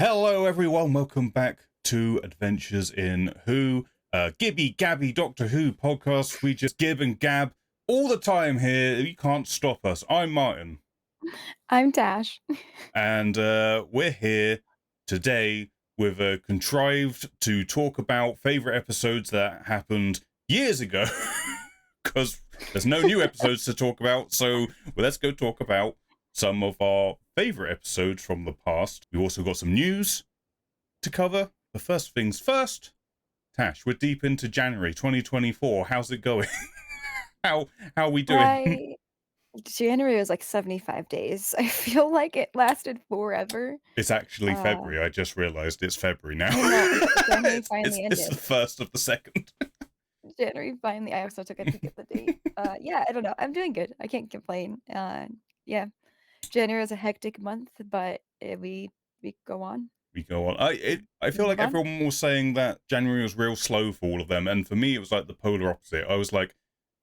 Hello, everyone. Welcome back to Adventures in Who, Gibby Gabby Doctor Who podcast. We just gib and gab all the time here. You can't stop us. I'm Martin. I'm Tash. And we're here today with a contrived to talk about favorite episodes that happened years ago because there's no new episodes to talk about. So let's go talk about some of our favorite episodes from the past. We've also got some news to cover. But first things first, Tash, we're deep into January 2024. How's it going? how are we doing? January was like 75 days. I feel like it lasted forever. It's actually Uh, February. I just realized it's February now. I know, January it's finally the ended. first of the second. January finally, I also took a peek at the date. Yeah, I don't know. I'm doing good. I can't complain. Yeah, January is a hectic month, but we go on. We go on. I feel like Move on. everyone was saying that January was real slow for all of them, and for me it was like the polar opposite. I was like,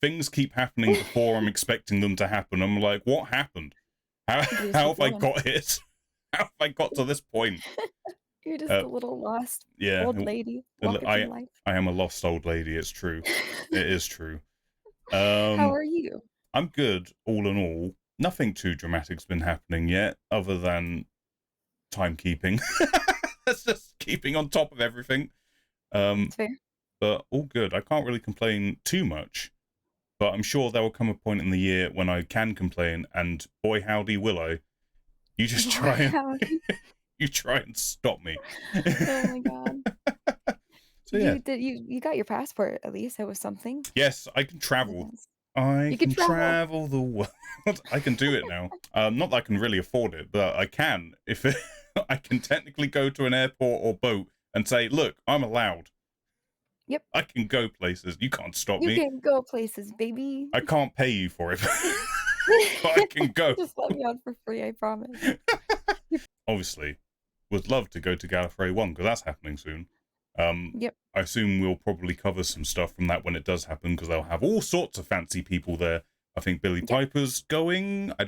things keep happening before I'm expecting them to happen. I'm like, what happened? How have I got here? How have I got to this point? You're just a little lost old lady walking through life. I am a lost old lady. It's true. It is true. How are you? I'm good, all in all. Nothing too dramatic's been happening yet, other than timekeeping. That's just keeping on top of everything. That's fair. But all good. I can't really complain too much. But I'm sure there will come a point in the year when I can complain, and boy howdy will I. You just try and you try and stop me. Oh my god. So yeah. You got your passport at least. It was something. Yes, I can travel. Yes. I can travel the world. I can do it now. Not that I can really afford it, but I can. If I can technically go to an airport or boat and say, "Look, I'm allowed." Yep. I can go places. You can't stop me. You can go places, baby. I can't pay you for it, but I can go. Just let me on for free, I promise. Obviously, would love to go to Gallifrey 1 because that's happening soon. Yep. I assume we'll probably cover some stuff from that when it does happen because they'll have all sorts of fancy people there. I think Billie Piper's going. I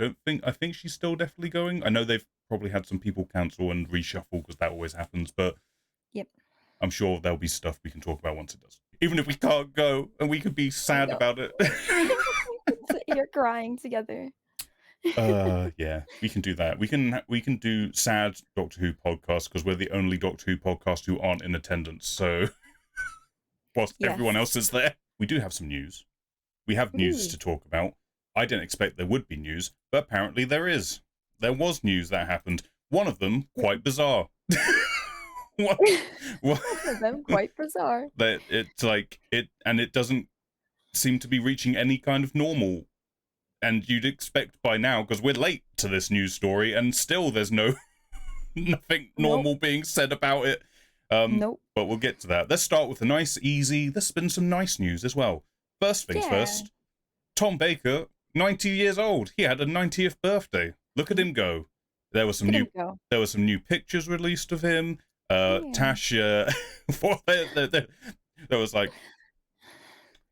think she's still definitely going. I know they've probably had some people cancel and reshuffle because that always happens, but yep. I'm sure there'll be stuff we can talk about once it does. Even if we can't go and we could be sad about it. You're crying together. Yeah, we can do that. We can do sad Doctor Who podcasts because we're the only Doctor Who podcast who aren't in attendance. So whilst everyone else is there, we do have some news. We have news to talk about. I didn't expect there would be news, but apparently there is. There was news that happened. One of them quite bizarre. One of them quite bizarre. That it's like it doesn't seem to be reaching any kind of normal. And you'd expect by now, because we're late to this news story, and still there's nothing normal being said about it. But we'll get to that. Let's start with a nice, easy. There's been some nice news as well. First things first. Tom Baker, 90 years old. He had a 90th birthday. Look at him go. There were some new pictures released of him. Tash, there was like,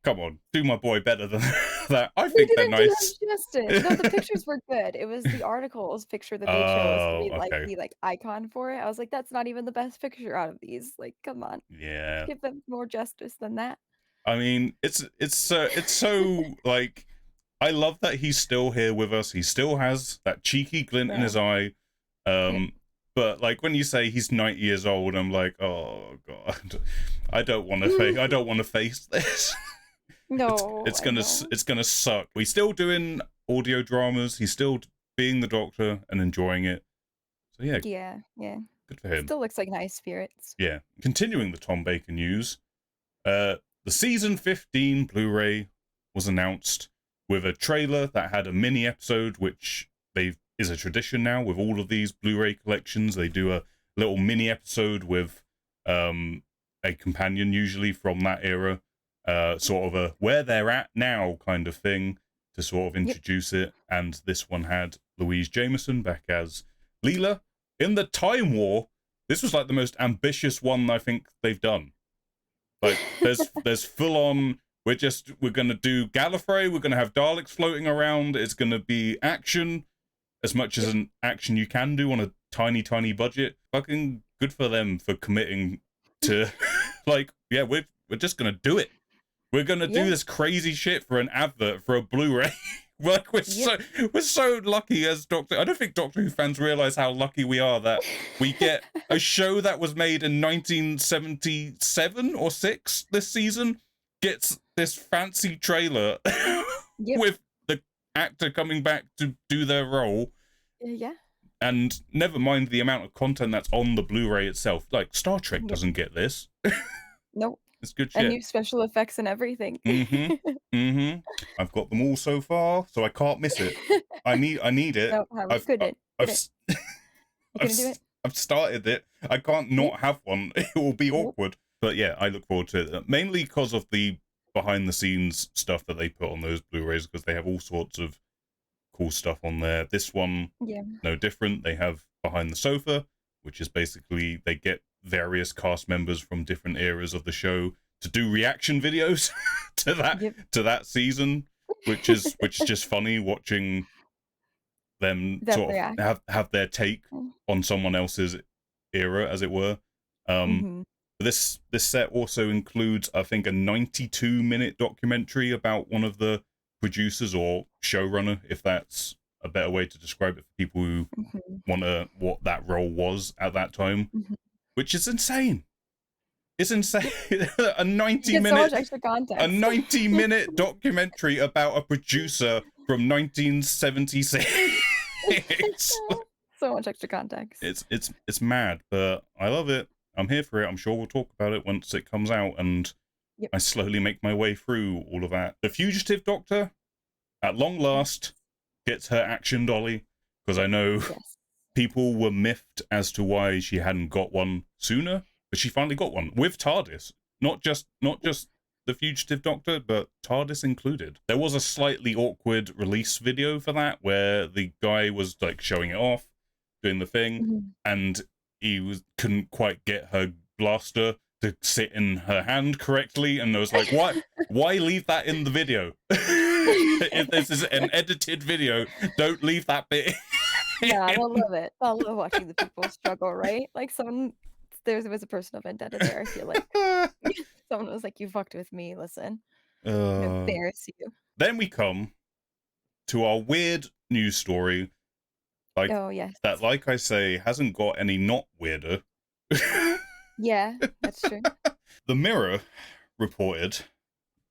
come on, do my boy better than that. I think they're nice. No, the pictures were good. It was the articles picture that they chose to be like the icon for it. I was like, that's not even the best picture out of these. Like, come on. Yeah. Give them more justice than that. I mean, it's so like, I love that he's still here with us. He still has that cheeky glint in his eye. But like when you say he's 90 years old, I'm like, oh god, I don't want to face this. No, it's gonna suck. We're still doing audio dramas. He's still being the Doctor and enjoying it. So yeah. Good for him. Still looks like nice spirits. Yeah. Continuing the Tom Baker news, the season 15 Blu-ray was announced with a trailer that had a mini episode, which is a tradition now with all of these Blu-ray collections. They do a little mini episode with a companion, usually from that era. Sort of a where they're at now kind of thing to sort of introduce it. And this one had Louise Jameson back as Leela in the Time War. This was like the most ambitious one I think they've done. Like there's full on, we're gonna do Gallifrey, we're gonna have Daleks floating around, it's gonna be action, as much as an action you can do on a tiny budget. Fucking good for them for committing to like, yeah, we're just gonna do it. We're gonna do Yeah. this crazy shit for an advert for a Blu-ray. Like we're Yep. so lucky as Doctor. I don't think Doctor Who fans realize how lucky we are that we get a show that was made in 1977 or 6 this season gets this fancy trailer Yep. with the actor coming back to do their role. Yeah. And never mind the amount of content that's on the Blu-ray itself. Like Star Trek Yep. doesn't get this. Nope. It's good And shit. new special effects and everything. I've got them all so far, so I can't miss it. I need it. No, I couldn't. You couldn't do it? I've started it. I can't not have one. It will be Nope. awkward. But yeah, I look forward to it. Mainly because of the behind the scenes stuff that they put on those Blu-rays, because they have all sorts of cool stuff on there. This one, Yeah. no different. They have Behind the Sofa, which is basically they get various cast members from different eras of the show to do reaction videos to that season, which is just funny watching them sort of have their take on someone else's era, as it were. This set also includes, I think, a 92-minute documentary about one of the producers or showrunner, if that's a better way to describe it for people who wonder what that role was at that time, which is insane. It's insane. a 90-minute documentary about a producer from 1976. So much extra context. It's mad, but I love it. I'm here for it. I'm sure we'll talk about it once it comes out, and I slowly make my way through all of that. The Fugitive Doctor, at long last, gets her action dolly, because I know people were miffed as to why she hadn't got one sooner, but she finally got one with TARDIS. Not just the Fugitive Doctor, but TARDIS included. There was a slightly awkward release video for that, where the guy was like showing it off, doing the thing, and he couldn't quite get her blaster to sit in her hand correctly, and I was like, why leave that in the video? If this is an edited video, don't leave that bit. Yeah, they'll love it. They'll love watching the people struggle, right? Like there was a personal vendetta there, I feel like. Someone was like, you fucked with me, listen. Embarrass you. Then we come to our weird news story. That, like I say, hasn't got any not weirder. Yeah, that's true. The Mirror reported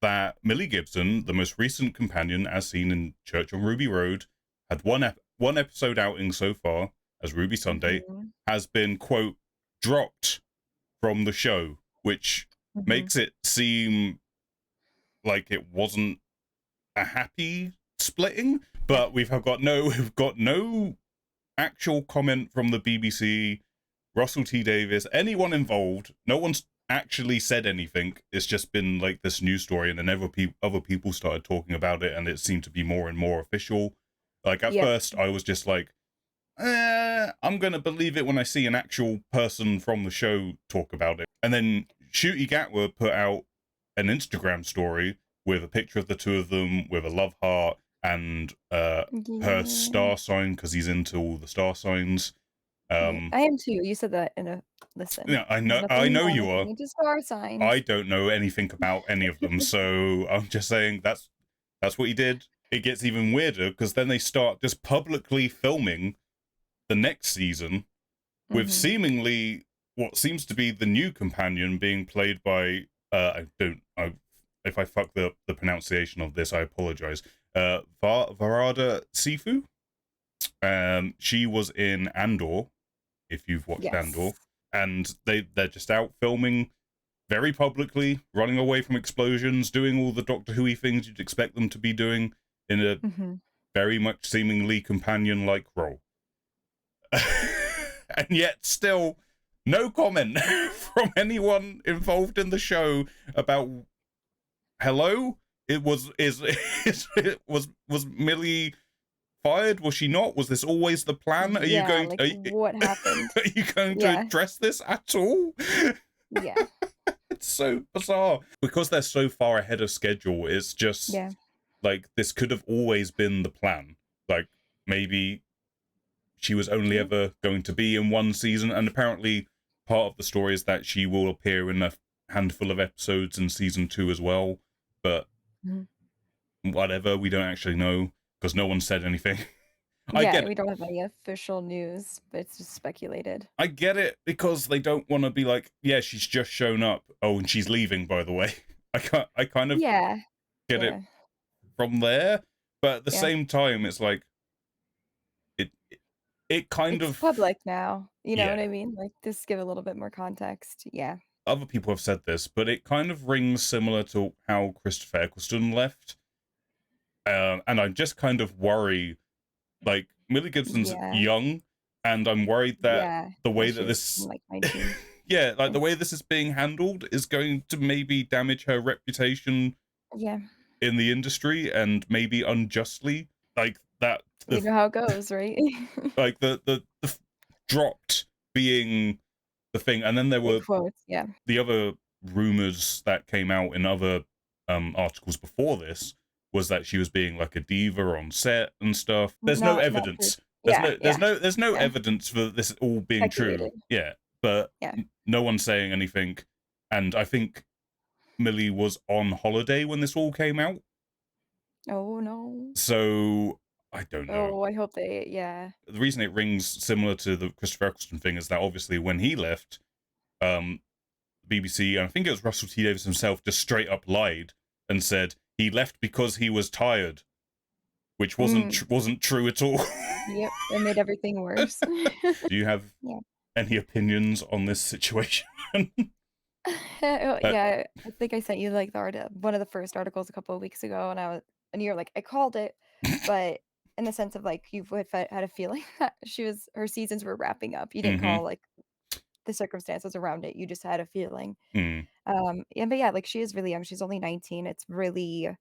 that Millie Gibson, the most recent companion as seen in Church on Ruby Road, had one episode outing so far as Ruby Sunday, has been, quote, dropped from the show, which makes it seem like it wasn't a happy splitting, but we've got no actual comment from the BBC, Russell T Davies, anyone involved. No one's actually said anything. It's just been like this news story, and then other people started talking about it, and it seemed to be more and more official. Like at first I was just like, I'm gonna believe it when I see an actual person from the show talk about it. And then Ncuti Gatwa put out an Instagram story with a picture of the two of them with a love heart and her star sign, because he's into all the star signs. I am too. You said that in a listen. Yeah, I know you are. Into star signs. I don't know anything about any of them, so I'm just saying that's what he did. It gets even weirder because then they start just publicly filming the next season with seemingly what seems to be the new companion being played by if I fuck the pronunciation of this, I apologize. Varada Sifu. She was in Andor, if you've watched Andor, and they're just out filming very publicly, running away from explosions, doing all the Doctor Who-y things you'd expect them to be doing in a very much seemingly companion-like role. And yet still no comment from anyone involved in the show about hello? Was Millie fired? Was she not? Was this always the plan? Are you going what happened? Are you going to address this at all? Yeah. It's so bizarre. Because they're so far ahead of schedule, it's just like this could have always been the plan. Like maybe she was only ever going to be in one season, and apparently part of the story is that she will appear in a handful of episodes in season 2 as well, but whatever, we don't actually know because no one said anything. I Yeah, get we don't have any official news, but it's just speculated. I get it because they don't want to be like, yeah, she's just shown up. Oh, and she's leaving, by the way. I kind of Yeah, get it yeah, from there, but at the yeah. same time, it's like it kind It's of, public now, you know yeah. what I mean? Like, just give a little bit more context. Yeah. Other people have said this, but it kind of rings similar to how Christopher Eccleston left, and I just kind of worry. Like Millie Gibson's Yeah, young, and I'm worried that yeah. the Yeah, way she that was this, like 19. yeah, like the way It's this is being handled is going to maybe damage her reputation yeah. in the industry, and maybe unjustly. Like that, You know how it goes, right? dropped being the thing, and then there In were quotes, yeah. the other rumors that came out in other articles before this was that she was being like a diva on set and stuff. There's no Not true. evidence. Yeah, yeah, There's no yeah. evidence for this all being true. Speculated. Yeah, but Yeah. no one's saying anything. And I think Millie was on holiday when this all came out, Oh, no. so I don't know. Oh, I hope they yeah. The reason it rings similar to the Christopher Eccleston thing is that obviously when he left, um, BBC, and I think it was Russell T Davies himself, just straight up lied and said he left because he was tired, which Mm, wasn't true at all. yep, it made everything worse. Do you have Yeah. any opinions on this situation? Oh, uh, yeah, I think I sent you, like, the one of the first articles a couple of weeks ago, and you're like, "I called it," but in the sense of, like, you've had a feeling that her seasons were wrapping up. You didn't mm-hmm. call, like, the circumstances around it, you just had a feeling. Mm, Yeah, but yeah, like, she is really young, she's only 19, it's really,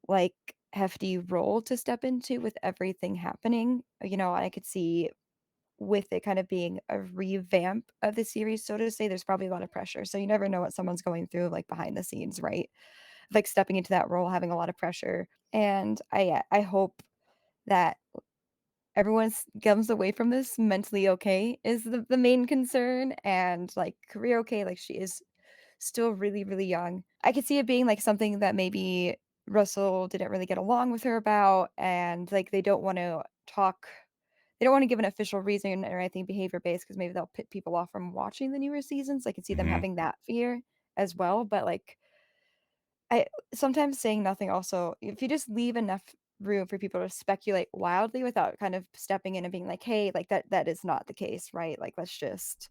like, hefty role to step into with everything happening, I could see with it kind of being a revamp of the series, so to say, there's probably a lot of pressure, so you never know what someone's going through, like, behind the scenes, right? Like, stepping into that role, having a lot of pressure, and I hope that everyone comes away from this mentally okay is the main concern, and, like, career okay, like, she is still really, really young. I could see it being, like, something that maybe Russell didn't really get along with her about, and, like, they don't wanna give an official reason or anything behavior-based because maybe they'll put people off from watching the newer seasons. I can see them mm-hmm. having that fear as well, but, like, I sometimes saying nothing also if you just leave enough room for people to speculate wildly without kind of stepping in and being like, "Hey, like, that is not the case, right? Like, let's just,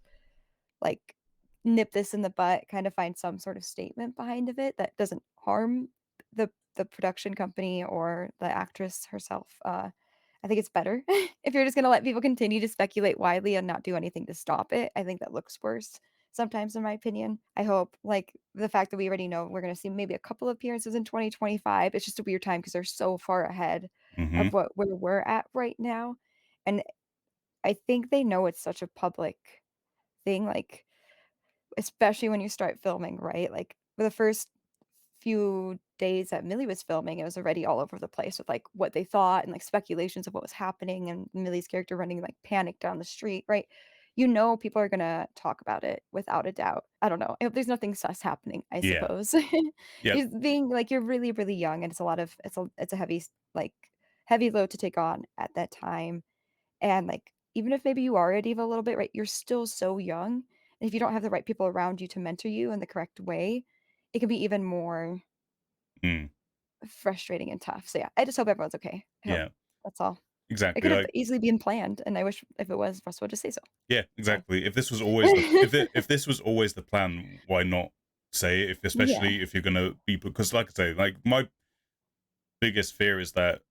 like, nip this in the butt, kind of find some sort of statement behind of it that doesn't harm the production company or the actress herself." I think it's better if you're just gonna let people continue to speculate widely and not do anything to stop it. I think that looks worse sometimes, in my opinion. I hope, like, the fact that we already know we're gonna see maybe a couple appearances in 2025, it's just a weird time because 'cause they're so far ahead Mm-hmm. of where we're at right now, and I think they know it's such a public thing, like, especially when you start filming, right? Like, for the first few days that Millie was filming, it was already all over the place with, like, what they thought and, like, speculations of what was happening and Millie's character running, like, panic down the street, right? People are gonna talk about it without a doubt. I don't know. I hope there's nothing sus happening, I Yeah. suppose. Yep. Just being like, you're really, really young, and it's a heavy like, heavy load to take on at that time, and, like, even if maybe you are a diva a little bit, right, you're still so young, and if you don't have the right people around you to mentor you in the correct way, it can be even more Mm, frustrating and tough. So, yeah, I just hope everyone's okay. I hope yeah. that's all. It Exactly. could have Like, easily been planned, and I wish if it was, Russell would just say so. yeah. So Exactly. If this was always if this was always the plan, why not say it? If yeah, especially if you're gonna be, because like I say, like my biggest fear is that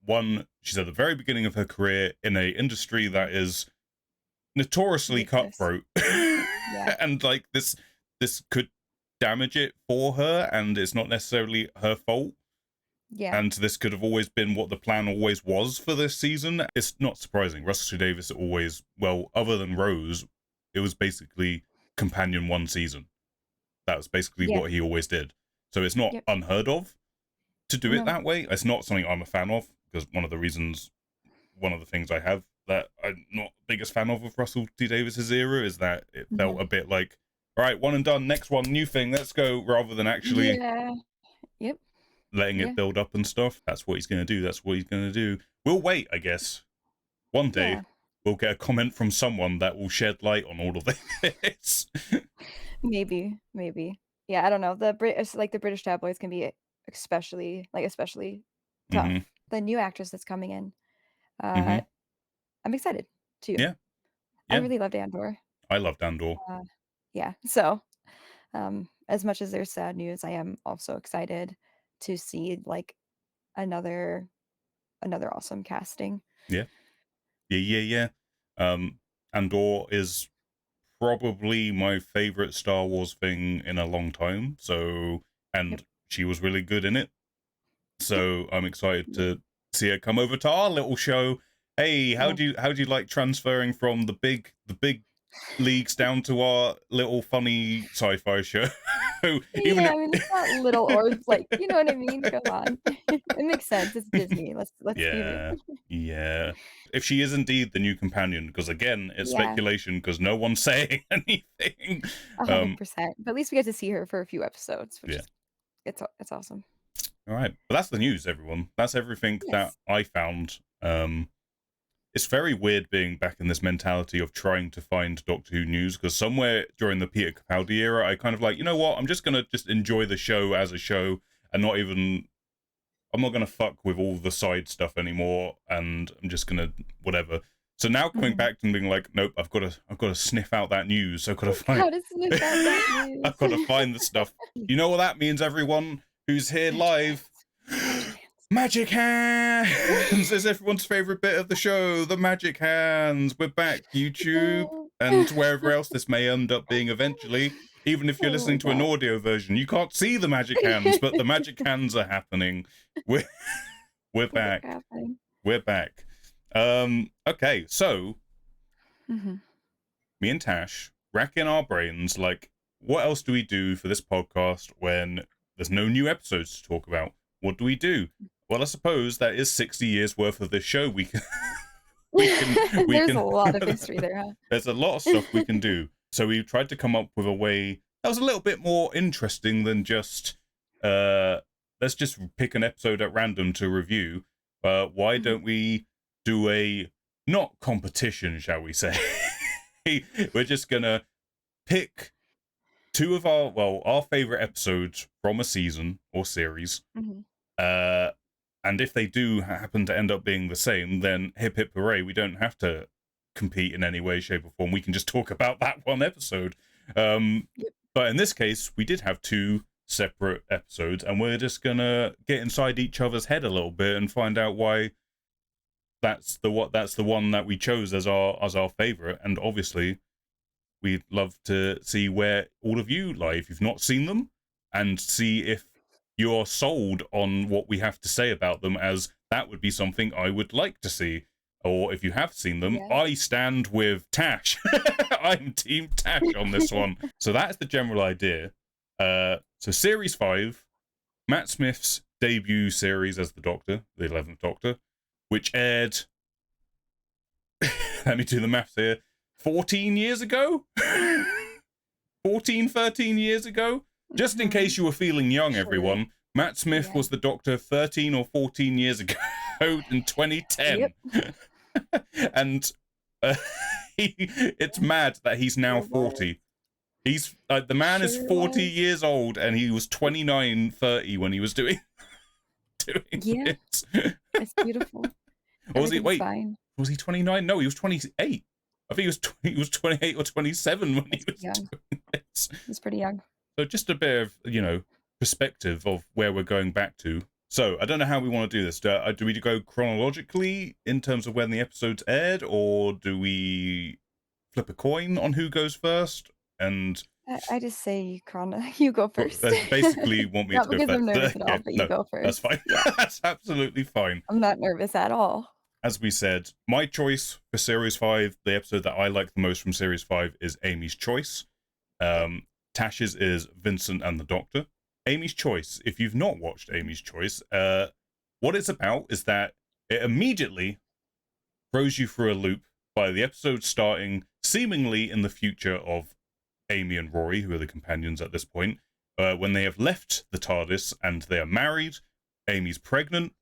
one, she's at the very beginning of her career in a industry that is notoriously ruthless. cutthroat, Yeah, and like this could damage it for her, and it's not necessarily her fault. yeah, And this could have always been what the plan always was for this season. It's not surprising. Russell T Davies always, well, other than Rose, it was basically companion one season. That was basically yeah, what he always did. So it's not yep, unheard of to do it no, that way. It's not something I'm a fan of because one of the things I have that I'm not the biggest fan of Russell T Davis's era, is that it felt Mhm. a bit like, all right, one and done, next one, new thing, let's go, rather than actually Yeah. Yep. letting it Yeah. build up and stuff. That's what he's going to do. That's what he's going to do. We'll wait, I guess. One day, Yeah. we'll get a comment from someone that will shed light on all of this. Maybe. Maybe. Yeah, I don't know. The British tabloids can be especially hmm tough. The new actress that's coming in, uh, hmm I'm excited too. Yeah, I yeah. really loved Andor. I loved Andor. Uh, yeah. So, as much as there's sad news, I am also excited to see like another another awesome casting. Yeah, yeah. Andor is probably my favorite Star Wars thing in a long time. So, Yep. and she was really good in it. Yep. So I'm excited Yep. to see her come over to our little show. Hey, Yeah. how do you like transferring from the big leagues down to our little funny sci-fi show? Even Yeah, I mean, it's not little or like, you know what I mean? Come on. It makes sense. It's Disney. Let's be real. yeah, yeah. If she is indeed the new companion, because again, it's Yeah, speculation because no one's saying anything. Um, 100%. But at least we get to see her for a few episodes, which yeah. is it's awesome. All right, but that's the news, everyone. That's everything that Yes. I found. It's very weird being back in this mentality of trying to find Doctor Who news, because somewhere during the Peter Capaldi era, I kind of like, you know what, I'm just gonna just enjoy the show as a show and I'm not gonna fuck with all the side stuff anymore, and I'm just gonna whatever. So now coming Mhm. back and being like, nope, I've got to sniff out that news. I've got to find, Gotta sniff out that news. I've got to find the stuff. You know what that means, everyone who's here Magic live. hands. Magic hands. Magic hands is everyone's favorite bit of the show. The magic hands. We're back, YouTube, No. and wherever else this may end up being eventually. Even if you're Oh my listening to an god. audio version, you can't see the magic hands, but the magic hands are happening. We're we're They're back. happening. We're back. Okay, so Mhm. me and Tash racking our brains like, what else do we do for this podcast when there's no new episodes to talk about? What do we do? Well, I suppose that is 60 years worth of this show. We can we There's a can lot of history there, there's a lot of stuff we can do. So we tried to come up with a way that was a little bit more interesting than just let's just pick an episode at random to review. But why Mhm. don't we do a not competition, shall we say? We're just gonna pick two of our favorite episodes from a season or series. Mhm. Uh, and if they do happen to end up being the same, then hip hip hooray! We don't have to compete in any way, shape, or form. We can just talk about that one episode. Yep. But in this case, we did have two separate episodes, and we're just gonna get inside each other's head a little bit and find out why that's the one that we chose as our favorite. And obviously, we'd love to see where all of you lie if you've not seen them, and see if you're sold on what we have to say about them, as that would be something I would like to see. Or if you have seen them, Yeah. I stand with Tash. I'm Team Tash on this one. So that's the general idea. So Series 5, Matt Smith's debut series as the Doctor, the 11th Doctor, which aired, let me do the maths here, 14 years ago? 14, 13 years ago? Just in case Mhm. you were feeling young, Sure. everyone, Matt Smith Yeah. was the Doctor 13 or 14 years ago in 2010. Yep. And it's mad that he's now Sure was. 40. He's the man is Sure 40 was. years old, and he was 29, 30 when he was doing Yeah, this. it's beautiful. Or was he? Everything's Wait, fine. was he 29? No, he was 28. I think he was 28 or 27 when he It's was pretty young. doing this. It's pretty young. So just a bit of, perspective of where we're going back to. So I don't know how we want to do this. Do we go chronologically in terms of when the episodes aired, or do we flip a coin on who goes first? And I just say you go first. basically want me Not to go because I'm nervous first. at all, Yeah, but you no, go that's first. fine. Yeah, That's absolutely fine. I'm not nervous at all. As we said, my choice for Series 5, the episode that I like the most from Series 5 is Amy's Choice. Yep. Tash's is Vincent and the Doctor. Amy's Choice, if you've not watched Amy's Choice, what it's about is that it immediately throws you through a loop by the episode starting seemingly in the future of Amy and Rory, who are the companions at this point, when they have left the TARDIS and they are married. Amy's pregnant.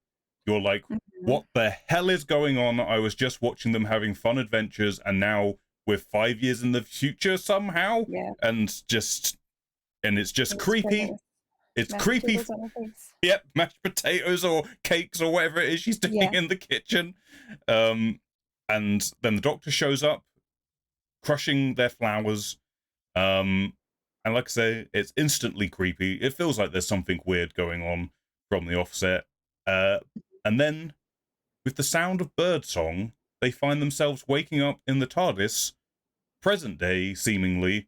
You're like, what the hell is going on? I was just watching them having fun adventures, and now we're 5 years in the future somehow. Yeah. And it's just creepy. It's creepy. Yep, mashed potatoes or cakes or whatever it is she's doing in the kitchen. And then the Doctor shows up, crushing their flowers. And like I say, it's instantly creepy. It feels like there's something weird going on from the offset. And then, with the sound of birdsong, they find themselves waking up in the TARDIS, present day, seemingly,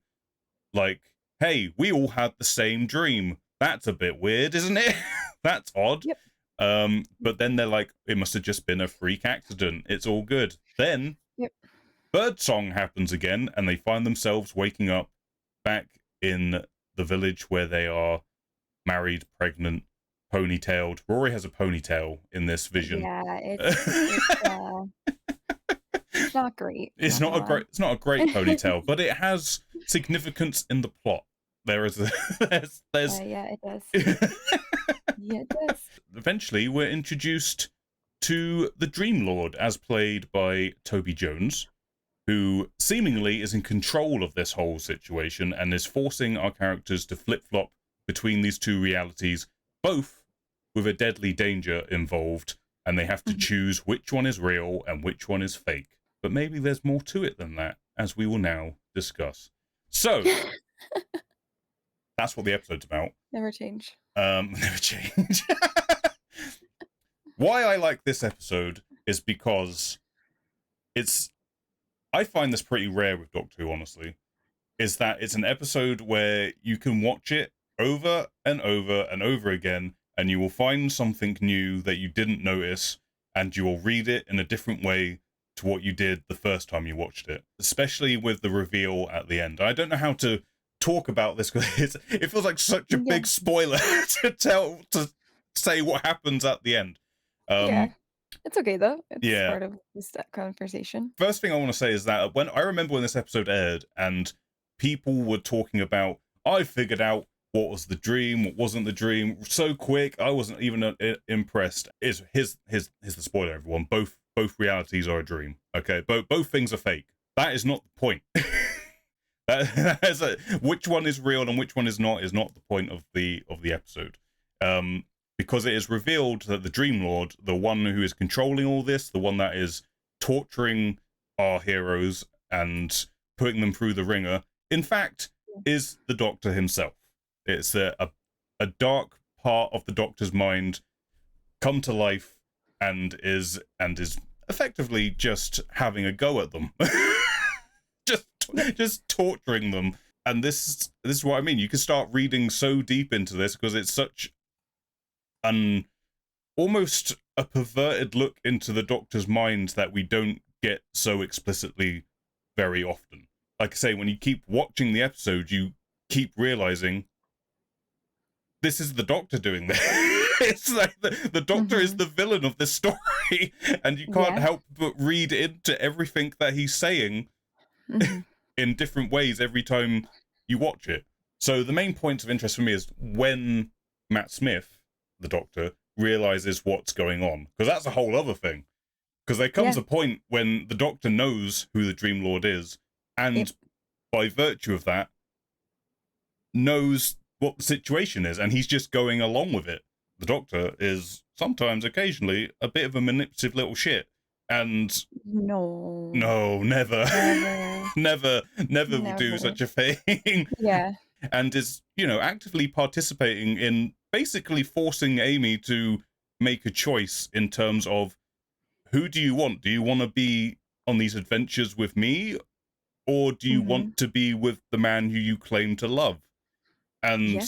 like, hey, we all had the same dream. That's a bit weird, isn't it? That's odd. Yep. But then they're like, it must have just been a freak accident. It's all good. Then, birdsong happens again, and they find themselves waking up back in the village where they are married, pregnant, ponytailed. Rory has a ponytail in this vision. Yeah, it's not great. It's not a great ponytail, but it has significance in the plot. There's yeah, it does. Yeah, it does. Eventually, we're introduced to the Dream Lord, as played by Toby Jones, who seemingly is in control of this whole situation and is forcing our characters to flip-flop between these two realities, both with a deadly danger involved, and they have to choose which one is real and which one is fake. But maybe there's more to it than that, as we will now discuss. So, that's what the episode's about. Never change. Never change. Why I like this episode is because I find this pretty rare with Doctor Who, honestly, is that it's an episode where you can watch it over and over and over again, and you will find something new that you didn't notice, and you will read it in a different way to what you did the first time you watched it, especially with the reveal at the end. I don't know how to talk about this because it feels like such a big spoiler to say what happens at the end. It's okay though. It's part of this conversation. First thing I want to say is that when this episode aired and people were talking about, I figured out what was the dream, what wasn't the dream so quick, I wasn't even impressed. Here's the spoiler, everyone. Both realities are a dream. Okay, both things are fake. That is not the point. Which one is real and which one is not the point of the episode. Because it is revealed that the Dream Lord, the one who is controlling all this, the one that is torturing our heroes and putting them through the ringer, in fact, is the Doctor himself. It's a dark part of the Doctor's mind come to life and is effectively just having a go at them. just torturing them. And this is what I mean. You can start reading so deep into this because it's such almost a perverted look into the Doctor's mind that we don't get so explicitly very often. Like I say, when you keep watching the episode, you keep realizing this is the Doctor doing this. It's like the Doctor is the villain of this story, and you can't help but read into everything that he's saying in different ways every time you watch it. So the main point of interest for me is when Matt Smith, the Doctor, realizes what's going on, because that's a whole other thing. Because there comes a point when the Doctor knows who the Dream Lord is, and by virtue of that, knows what the situation is, and he's just going along with it. The Doctor is sometimes, occasionally, a bit of a manipulative little shit. And no, never will do such a thing. Yeah. And is, actively participating in basically forcing Amy to make a choice in terms of, who do you want? Do you want to be on these adventures with me? Or do you want to be with the man who you claim to love? And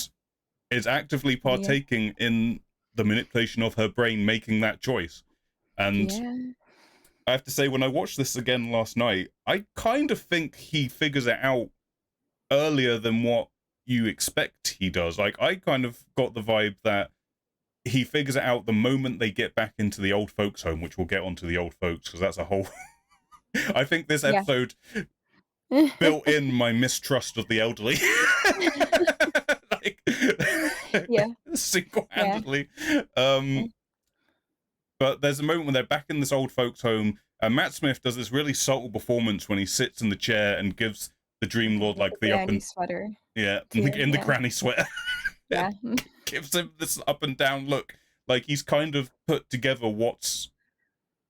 is actively partaking in the manipulation of her brain, making that choice. And I have to say, when I watched this again last night, I kind of think he figures it out earlier than what you expect he does. Like, I kind of got the vibe that he figures it out the moment they get back into the old folks' home, which we'll get onto the old folks, because that's a whole I think this Yeah. episode built in my mistrust of the elderly. Like, Yeah. single-handedly. Yeah. But there's a moment when they're back in this old folks' home, and Matt Smith does this really subtle performance when he sits in the chair and gives the Dream Lord like the up granny and sweater. yeah, Too, in the yeah. granny sweater. Yeah. Gives him this up and down look. Like he's kind of put together what's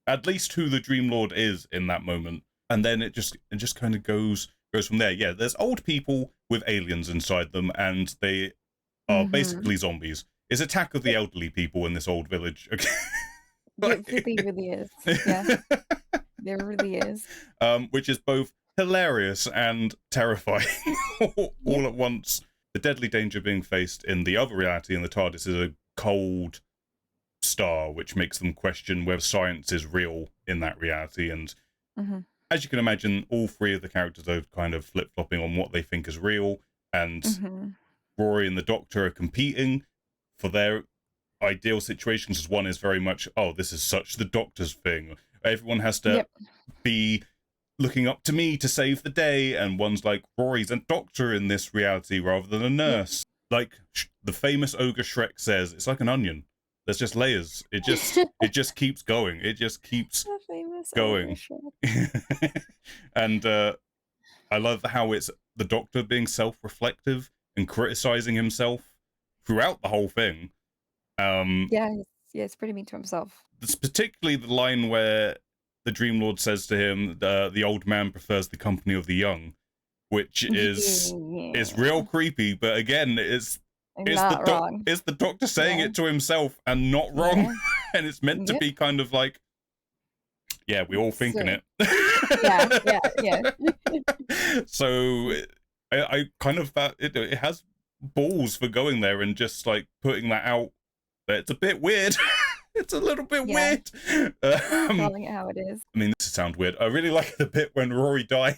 at least who the Dream Lord is in that moment. And then it just kind of goes from there. Yeah, there's old people with aliens inside them, and they are basically zombies. It's Attack of the Elderly People in this old village. Okay. It really is. Yeah. There really is. Which is both hilarious and terrifying all at once. The deadly danger being faced in the other reality in the TARDIS is a cold star, which makes them question whether science is real in that reality. And as you can imagine, all three of the characters are kind of flip-flopping on what they think is real, and Rory and the Doctor are competing for their ideal situations. One is very much, oh, this is such the Doctor's thing. Everyone has to be looking up to me to save the day, and one's like, Rory's a doctor in this reality rather than a nurse. Like the famous ogre Shrek says, it's like an onion. There's just layers. It just keeps going. It just keeps going. And I love how it's the Doctor being self-reflective and criticizing himself throughout the whole thing. Yeah, it's pretty mean to himself. It's particularly the line where the Dream Lord says to him, the old man prefers the company of the young, which is real creepy, but again, it's the Doctor saying it to himself and not wrong. And it's meant to be kind of like, yeah, we all thinking it. So I kind of thought it has balls for going there and just like putting that out. But it's a bit weird. It's a little bit weird. Calling it how it is. I mean, this sounds weird. I really like the bit when Rory dies.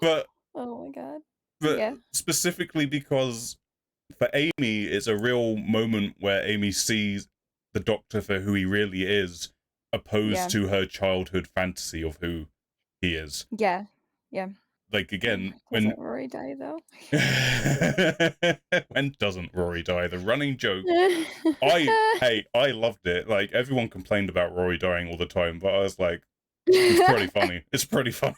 But oh my god. But specifically because for Amy, it's a real moment where Amy sees the Doctor for who he really is, opposed to her childhood fantasy of who he is. Yeah. Like again, doesn't Rory die though? When doesn't Rory die? The running joke. I loved it. Like everyone complained about Rory dying all the time, but I was like, it's pretty funny. It's pretty funny.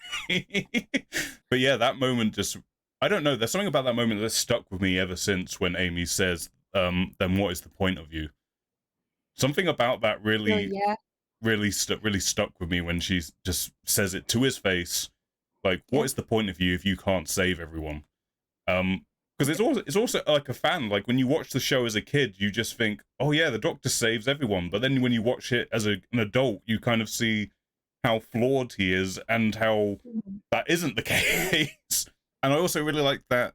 But yeah, that moment just, I don't know. There's something about that moment that's stuck with me ever since when Amy says, then what is the point of you? Something about that really stuck with me when she just says it to his face. Like, what is the point of you if you can't save everyone? Because it's also like a fan. Like when you watch the show as a kid, you just think, oh yeah, the Doctor saves everyone. But then when you watch it as an adult, you kind of see how flawed he is and how that isn't the case. And I also really like that,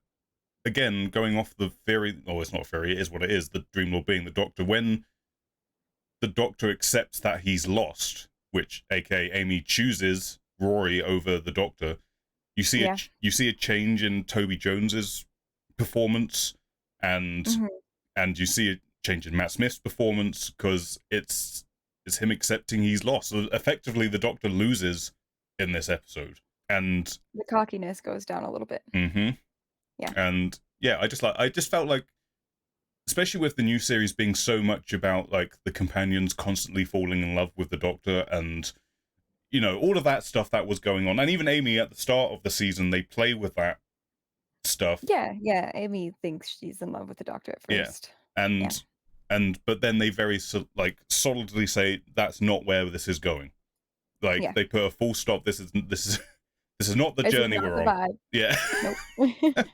again, going off the theory, it's not a theory, it is what it is, the Dream Lord being the Doctor, when the Doctor accepts that he's lost, which, aka Amy chooses Rory over the Doctor, you see a change in Toby Jones's performance, and you see a change in Matt Smith's performance, because it's him accepting he's lost. So effectively, the Doctor loses in this episode, and the cockiness goes down a little bit. And yeah, I just felt like, especially with the new series being so much about like the companions constantly falling in love with the Doctor, and you know, all of that stuff that was going on, and even Amy at the start of the season, they play with that stuff. Yeah. Amy thinks she's in love with the Doctor at first. But then they very solidly say that's not where this is going. Like they put a full stop. This is not the journey we're on. Vibe. Yeah. Nope.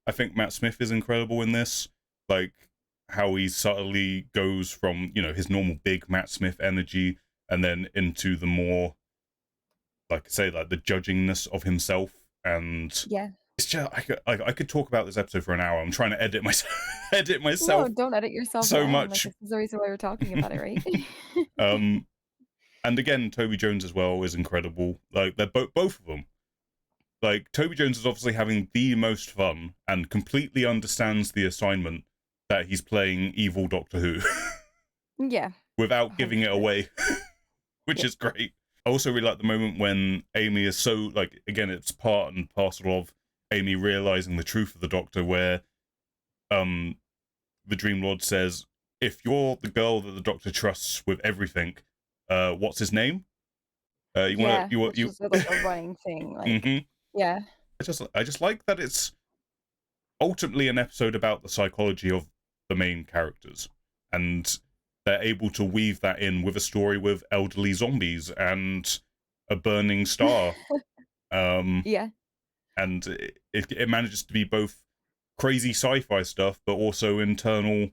I think Matt Smith is incredible in this. Like how he subtly goes from, you know, his normal big Matt Smith energy and then into the more, like I say, like the judgingness of himself. And it's just, I could talk about this episode for an hour. I'm trying to edit myself. No, don't edit yourself so down. much. Like, this is the reason why we're talking about it, right? And again, Toby Jones as well is incredible. Like they're both of them. Like Toby Jones is obviously having the most fun and completely understands the assignment that he's playing evil Doctor Who. Yeah. Without giving it away. which is great. I also really like the moment when Amy is so, like, again, it's part and parcel of Amy realizing the truth of the Doctor, where the Dream Lord says, if you're the girl that the Doctor trusts with everything, what's his name? You want to, Yeah, you which you. is like a running thing, like, hmm yeah. I just like that it's ultimately an episode about the psychology of the main characters, and they're able to weave that in with a story with elderly zombies and a burning star. Um, Yeah. and it manages to be both crazy sci-fi stuff, but also internal,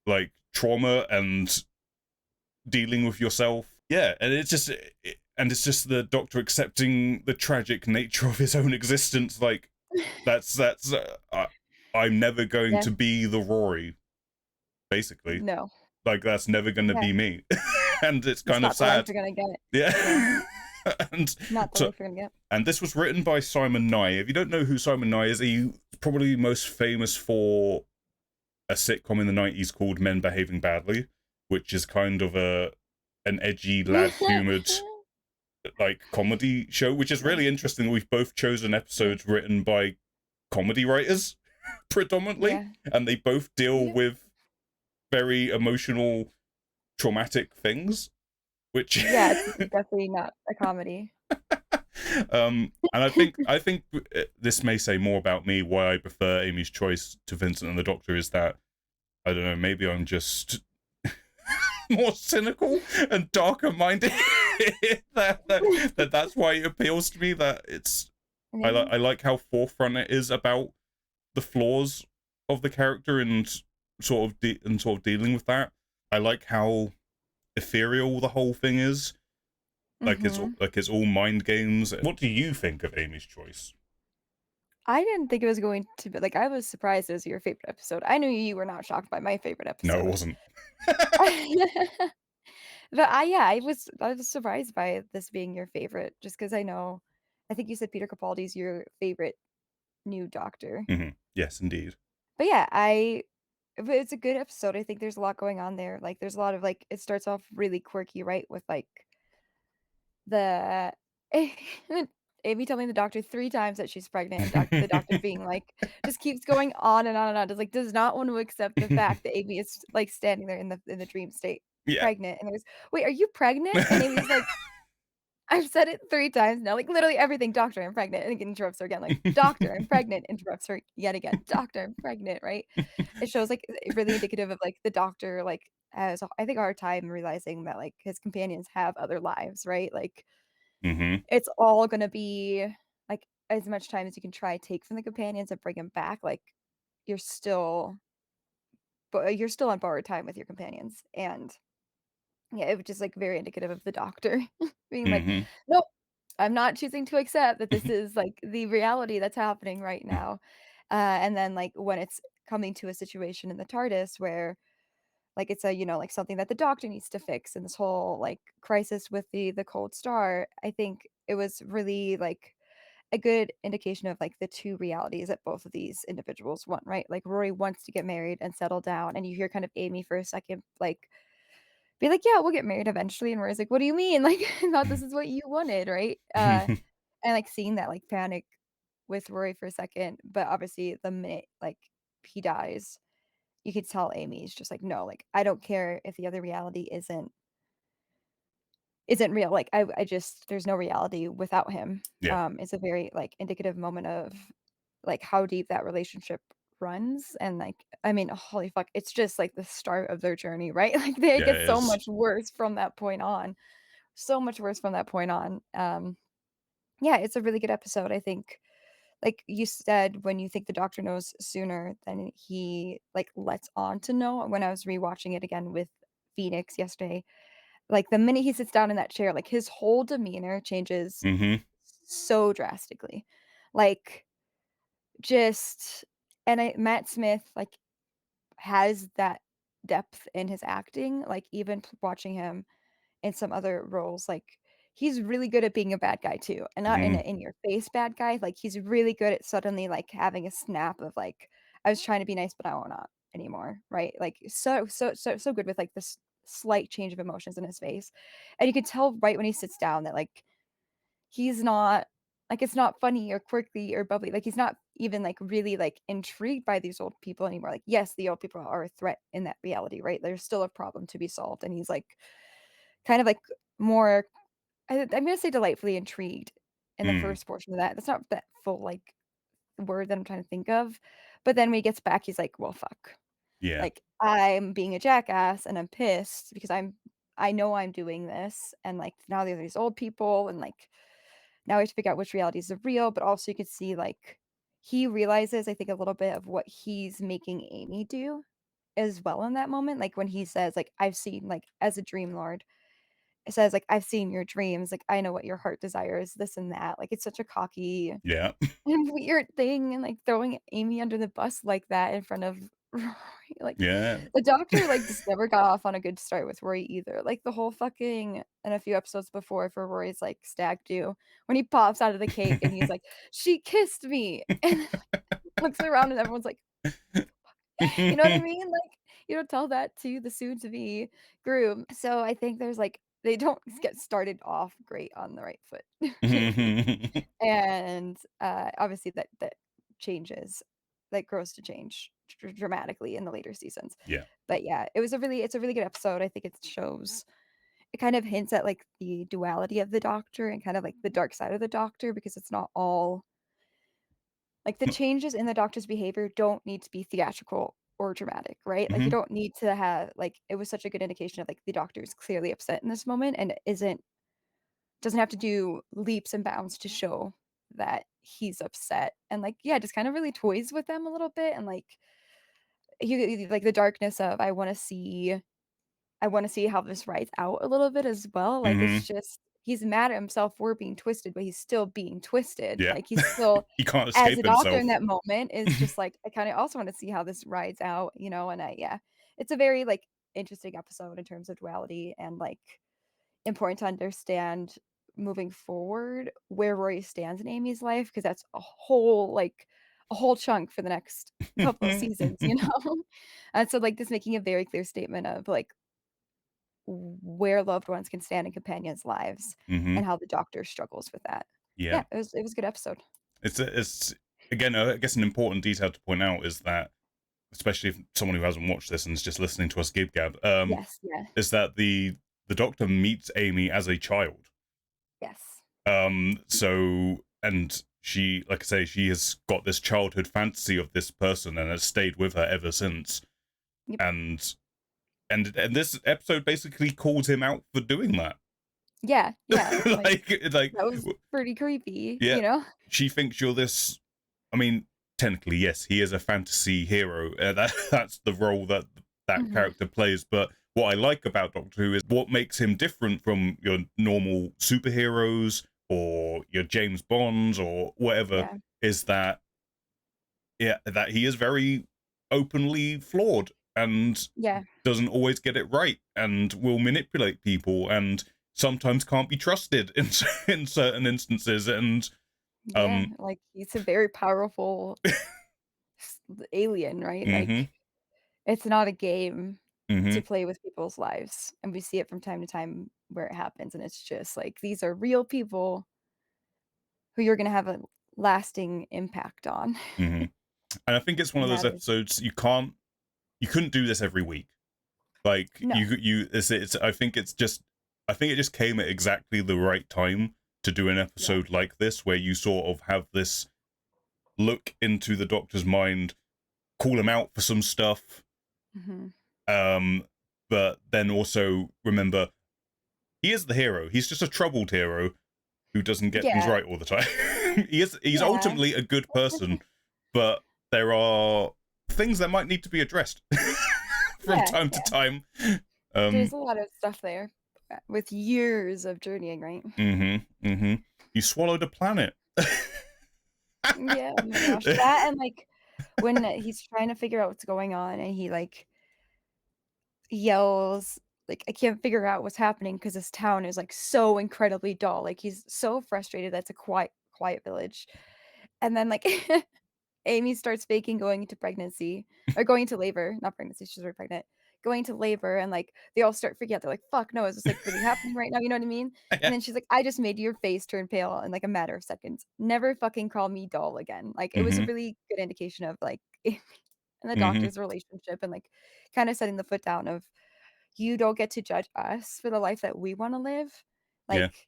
like, trauma and dealing with yourself. Yeah, and it's just the Doctor accepting the tragic nature of his own existence. Like, that's I'm never going Yeah. to be the Rory, basically. No. Like, that's never going to Yeah. be me. And it's It's kind of not the life sad. you're gonna get. Yeah. Yeah. and Not the so life you're gonna get. and this was written by Simon Nye. If you don't know who Simon Nye is, he's probably most famous for a sitcom in the 90s called Men Behaving Badly, which is kind of an edgy, lad humored, like, comedy show, which is really Nice. interesting. We've both chosen Yeah. episodes written by comedy writers predominantly, Yeah. and they both deal Yeah. with very emotional, traumatic things, which Yeah, it's definitely not a comedy. and I think this may say more about me, why I prefer Amy's choice to Vincent and the Doctor, is that, I don't know, maybe I'm just more cynical and darker minded. That's why it appeals to me. That it's Yeah. I like how forefront it is about the flaws of the character, and sort of dealing with that. I like how ethereal the whole thing is. Mhm. Like it's all mind games. What do you think of Amy's choice? I didn't think it was going to be like, I was surprised it was your favorite episode. I knew you were not shocked by my favorite No, it episode. wasn't. But yeah, I was surprised by this being your favorite just because I think you said Peter Capaldi's your favorite new Doctor. Yes, indeed. But yeah, but it's a good episode. I think there's a lot going on there. Like, there's a lot of, like, it starts off really quirky, right, with, like, the Amy telling the doctor 3 times that she's pregnant, and the doctor being like just keeps going on and on and on, just, like, does not want to accept the fact that Amy is, like, standing there in the dream state, Yeah. pregnant, and there's, "Wait, are you pregnant?" And Amy's like, "I've said it 3 times now," like, literally everything, "Doctor, I'm pregnant," and it interrupts her again, like, "Doctor, I'm pregnant," interrupts her yet again, "Doctor, I'm pregnant," right? It shows, like, really indicative of, like, the doctor, like, has, I think, a hard time realizing that, like, his companions have other lives, right? Like, hmm it's all gonna be, like, as much time as you can try take from the companions and bring bring 'em back, like, you're still you're still on borrowed time with your companions, and, yeah, it was just, like, very indicative of the doctor being like, hmm "Nope, I'm not choosing to accept that this is, like, the reality that's happening right now." And then, like, when it's coming to a situation in the TARDIS where, like, it's a, like, something that the doctor needs to fix and this whole, like, crisis with the cold star, I think it was really, like, a good indication of, like, the 2 realities that both of these individuals want, right? Like, Rory wants to get married and settle down, and you hear kind of Amy for a second, like, be like, "Yeah, we'll get married eventually," and Rory's like, "What do you mean? Like, I thought this is what you wanted," right? And, like, seeing that, like, panic with Rory for a second, but obviously the minute, like, he dies, you could tell Amy's just like, "No, like, I don't care if the other reality isn't real, like, I just there's no reality without him." Yeah, It's a very, like, indicative moment of, like, how deep that relationship runs, and, like, I mean, holy fuck, it's just, like, the start of their journey, right? Like, they yeah, get it so is. much worse from that point on, so much worse from that point on. Yeah, it's a really good episode, I think. Like you said, when you think the doctor knows sooner than he, like, lets on to know, when I was rewatching it again with Phoenix yesterday, like, the minute he sits down in that chair, like, his whole demeanor changes hmm so drastically. Like, just and Matt Smith, like, has that depth in his acting, like, even watching him in some other roles, like, he's really good at being a bad guy too, and not in a hmm in-your-face bad guy, like, he's really good at suddenly, like, having a snap of, like, "I was trying to be nice, but I will not anymore," right? Like, so good with, like, this slight change of emotions in his face. And you can tell right when he sits down that, like, he's not like, it's not funny or quirky or bubbly, like, he's not even, like, really, like, intrigued by these old people anymore, like, yes, the old people are a threat in that reality, right? There's still a problem to be solved, and he's, like, kind of, like, more I'm gonna say delightfully intrigued in the Mm. first portion of that. That's not that full, like, word that I'm trying to think of, but then when he gets back, he's like, "Well, fuck. Yeah. Like, I'm being a jackass, and I'm pissed because I know I'm doing this, and, like, now there are these old people, and, like, now we have to figure out which realities are real," but also you could see, like, he realizes, I think, a little bit of what he's making Amy do as well in that moment, like, when he says, like, "I've seen," like, as a dream lord, it says, like, "I've seen your dreams, like, I know what your heart desires, this and that," like, it's such a cocky Yeah. and weird thing, and, like, throwing Amy under the bus like that in front of Rory, like, Yeah. the doctor, like, just never got off on a good start with Rory either, like, the whole fucking and a few episodes before for Rory's, like, stag do, when he pops out of the cake and he's like, "She kissed me," and then, like, looks around and everyone's like, you know what I mean? Like, you don't tell that to the soon to be groom, so I think there's, like they don't get started off great on the right foot. And, obviously that changes, that grows to change dramatically in the later seasons. Yeah. But yeah, it's a really good episode. I think it shows it kind of hints at, like, the duality of the Doctor and kind of, like, the dark side of the Doctor because it's not all like, the changes in the Doctor's behavior don't need to be theatrical or dramatic, right? Like, you Mhm. don't need to have like, it was such a good indication of, like, the Doctor is clearly upset in this moment and doesn't have to do leaps and bounds to show that he's upset, and, like, yeah, just kind of really toys with them a little bit, and, like, you like, the darkness of, I wanna see how this rides out a little bit as well, like, it's Mhm. just he's mad at himself for being twisted, but he's still being twisted, Yeah. like, he's still He can't as a escape doctor in himself. that moment is just like, I kinda also wanna see how this rides out, you know, and I yeah. It's a very, like, interesting episode in terms of duality and, like, important to understand moving forward where Rory stands in Amy's life because that's a whole chunk for the next couple of seasons, you know? And so, like, this making a very clear statement of, like, where loved ones can stand in companions' lives Mhm. and how the Doctor struggles with that. Yeah. Yeah, it was a good episode. It's again, I guess an important detail to point out is that, especially if someone who hasn't watched this and is just listening to us gib gab, Yes, yeah, is that the Doctor meets Amy as a child. yes. So and she, like I say, she has got this childhood fantasy of this person and has stayed with her ever since. Yep. And and this episode basically calls him out for doing that. Yeah, yeah, like, like that was pretty creepy, yeah, you know? she thinks you're this. I mean, technically, yes, he is a fantasy hero. That's the role that that Mhm. character plays. But what I like about Doctor Who is what makes him different from your normal superheroes or your James Bonds or whatever Yeah, is that, yeah, that he is very openly flawed and yeah, doesn't always get it right and will manipulate people and sometimes can't be trusted in in certain instances and yeah, um like, he's a very powerful alien, right? mhm Like, it's not a game to mhm play with people's lives, and we see it from time to time where it happens, and it's just like, these are real people who you're gonna have a lasting impact on, mhm. And I think it's one of and those that is episodes you couldn't do this every week. Like no, it's I think it just came at exactly the right time to do an yeah, episode like this where you sort of have this look into the Doctor's mind, call him out for some stuff, mhm. um, but then also remember he is the hero. He's just a troubled hero who doesn't get things Yeah, right all the time. He's yeah, ultimately a good person, but there are things that might need to be addressed from yeah, time to yeah. time. There's Um, a lot of stuff there, with years of journeying, right? You swallowed a planet. Yeah, oh my gosh, that and, like, when he's trying to figure out what's going on and he, like, yells, like, "I can't figure out what's happening because this town is, like, so incredibly dull," like, he's so frustrated that it's a quiet village, and then, like, Amy starts faking going into pregnancy or going into labor, not pregnancy, she's already pregnant, going to labor and, like, they all start freaking out. They're like, "Fuck, no, is this, like, really happening right now?" You know what I mean? And Yeah. then she's like, "I just made your face turn pale in, like, a matter of seconds. Never fucking call me doll again." Like, it was a Mhm. really good indication of, like, Amy and the Mhm. doctor's relationship and, like, kinda setting the foot down of, "You don't get to judge us for the life that we wanna live. Yeah. Like,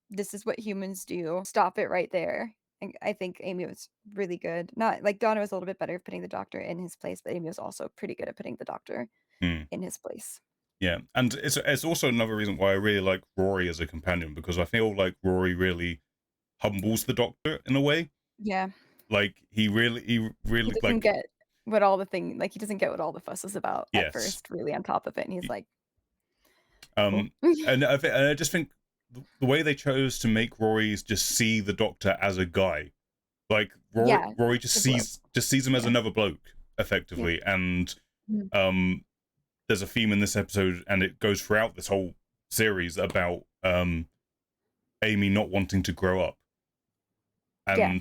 this is what humans do. Stop it right there." And I think Amy was really good. Not like, Donna was a little bit better at putting the doctor in his place, but Amy was also pretty good at putting the doctor Mm. in his place. Yeah. And it's also another reason why I really like Rory as a companion, because I feel like Rory really humbles the Doctor in a way. Yeah. Like he He really doesn't like get he doesn't get what all the fuss is about at yes. first, really on top of it, and he's Y- like, "Cool." Um, and I just think the way they chose to make Rory is just see the Doctor as a guy, like Yeah, Rory just the bloke. sees him as Yeah. another bloke Yep. effectively, and Mhm. um, there's a theme in this episode, and it goes throughout this whole series about Amy not wanting to grow up, Yeah,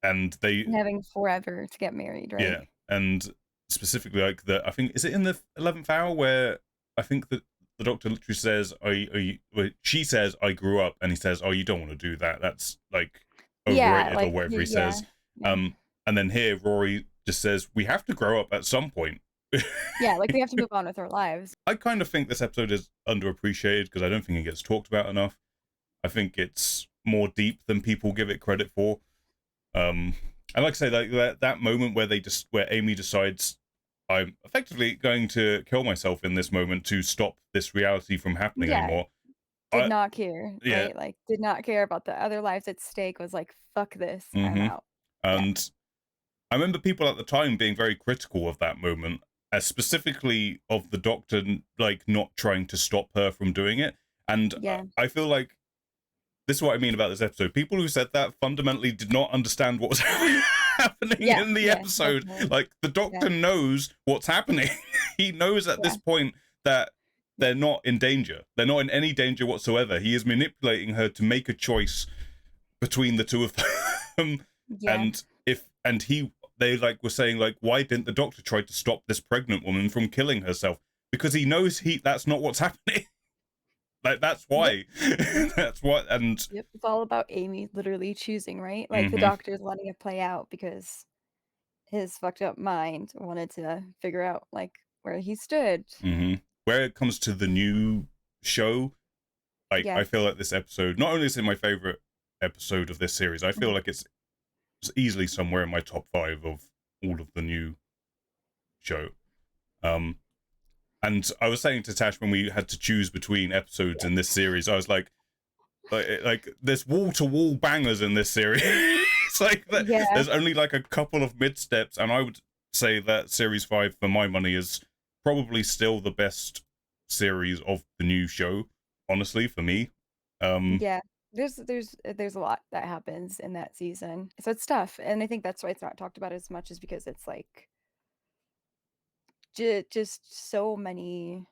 and they and having forever to get married, right? yeah, and specifically like I think is it in the 11th hour where I think that the Doctor literally says, well, she says, "I grew up," and he says, "Oh, you don't want to do that. That's like Yeah, overrated," or like, whatever he yeah, says. yeah. And then here Rory just says, "We have to grow up at some point." Yeah, like, we have to move on with our lives. I kind of think this episode is underappreciated because I don't think it gets talked about enough. I think it's more deep than people give it credit for. Um, and like I say, like that moment where where Amy decides I'm effectively going to kill myself in this moment to stop this reality from happening Yeah, anymore. did I not care, yeah, right? Like, did not care about the other lives at stake, was like, "Fuck this, I'm hmm out." Yeah. and I remember people at the time being very critical of that moment, specifically of the Doctor like not trying to stop her from doing it. And Yeah. I feel like this is what I mean about this episode. People who said that fundamentally did not understand what was happening Yeah, in the yeah, episode. definitely. Like the Yeah, Doctor knows what's happening. He knows at yeah, this point that they're not in danger. They're not in any danger whatsoever. He is manipulating her to make a choice between the two of them. yeah, And they like were saying like, why didn't the Doctor try to stop this pregnant woman from killing herself? Because he knows that's not what's happening. Like that's yep, why. That's what. And yep, it's all about Amy literally choosing, right? Like, the hmm doctor's letting it play out because his fucked up mind wanted to figure out, like, where he stood. where it comes to the new show, like Yeah, I feel like this episode, not only is it my favorite episode of this series, I feel mhm, like it's easily somewhere in my top 5 of all of the new show. Um, and I was saying to Tash when we had to choose between episodes yeah, in this series, I was like there's wall to wall bangers in this series. It's like yeah, there's only like a couple of mid steps, and I would say that series 5 for my money is probably still the best series of the new show, honestly, for me. Um yeah. There's a lot that happens in that season, so it's tough, and I think that's why it's not talked about as much is because it's, like, just so many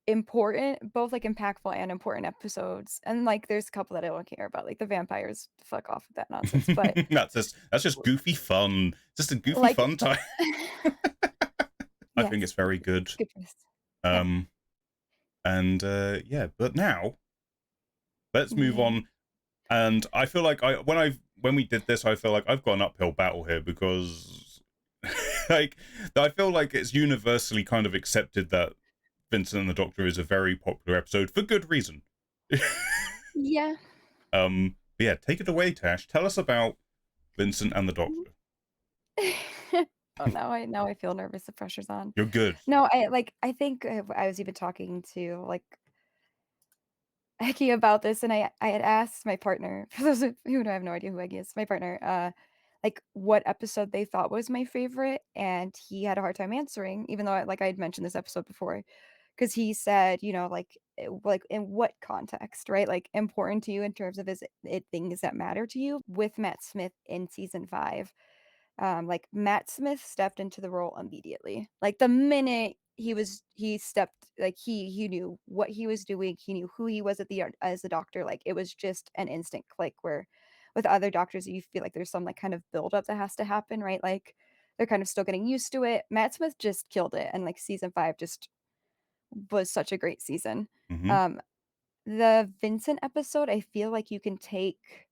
important both, like, impactful and important episodes, and, like, there's a couple that I don't care about, like, the vampires, fuck off with that nonsense, but, that's just goofy fun, just a goofy like fun time. I think it's yes, very good. it's good choice. Yeah. um and yeah, but now let's move Yeah. on. And I feel like when we did this, I feel like I've got an uphill battle here because like I feel like it's universally kind of accepted that Vincent and the Doctor is a very popular episode for good reason. Yeah. But yeah, take it away, Tash. Tell us about Vincent and the Doctor. Oh, now I feel nervous, the pressure's on. You're good. No, I think, I was even talking to, like, Eggy about this, and I had asked my partner, for those of who have no idea who Eggy is, my partner, like, what episode they thought was my favorite, and he had a hard time answering, even though, I had mentioned this episode before, because he said, like, in what context, right? Like, important to you in terms of is it things that matter to you? With Matt Smith in season 5, like, Matt Smith stepped into the role immediately. Like, the minute he stepped like, he knew what he was doing, he knew who he was as a doctor, like, it was just an instant click where with other doctors, you feel like there's some, like, kind of buildup that has to happen, right? Like, they're kind of still getting used to it. Matt Smith just killed it, and, like, season 5 just was such a great season. Mhm. Um, the Vincent episode, I feel like you can take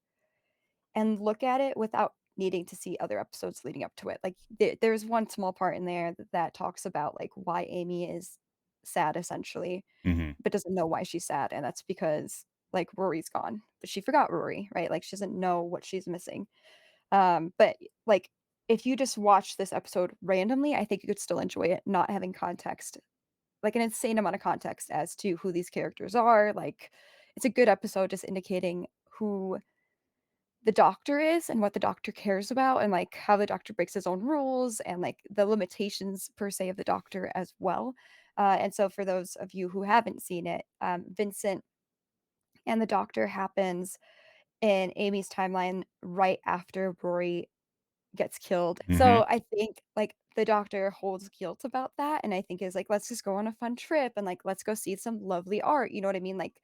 and look at it without needing to see other episodes leading up to it. Like, there's one small part in there that talks about, like, why Amy is sad, essentially, Mhm. but doesn't know why she's sad, and that's because, like, Rory's gone, but she forgot Rory, right? Like, she doesn't know what she's missing. But, like, if you just watch this episode randomly, I think you could still enjoy it, not having context, like, an insane amount of context as to who these characters are, like, it's a good episode just indicating who the doctor is and what the doctor cares about and, like, how the doctor breaks his own rules and, like, the limitations per se of the doctor as well. And so for those of you who haven't seen it, Vincent and the doctor happens in Amy's timeline right after Rory gets killed. Mhm. So I think, like, the doctor holds guilt about that, and I think is like, "Let's just go on a fun trip and, like, let's go see some lovely art," you know what I mean? Like,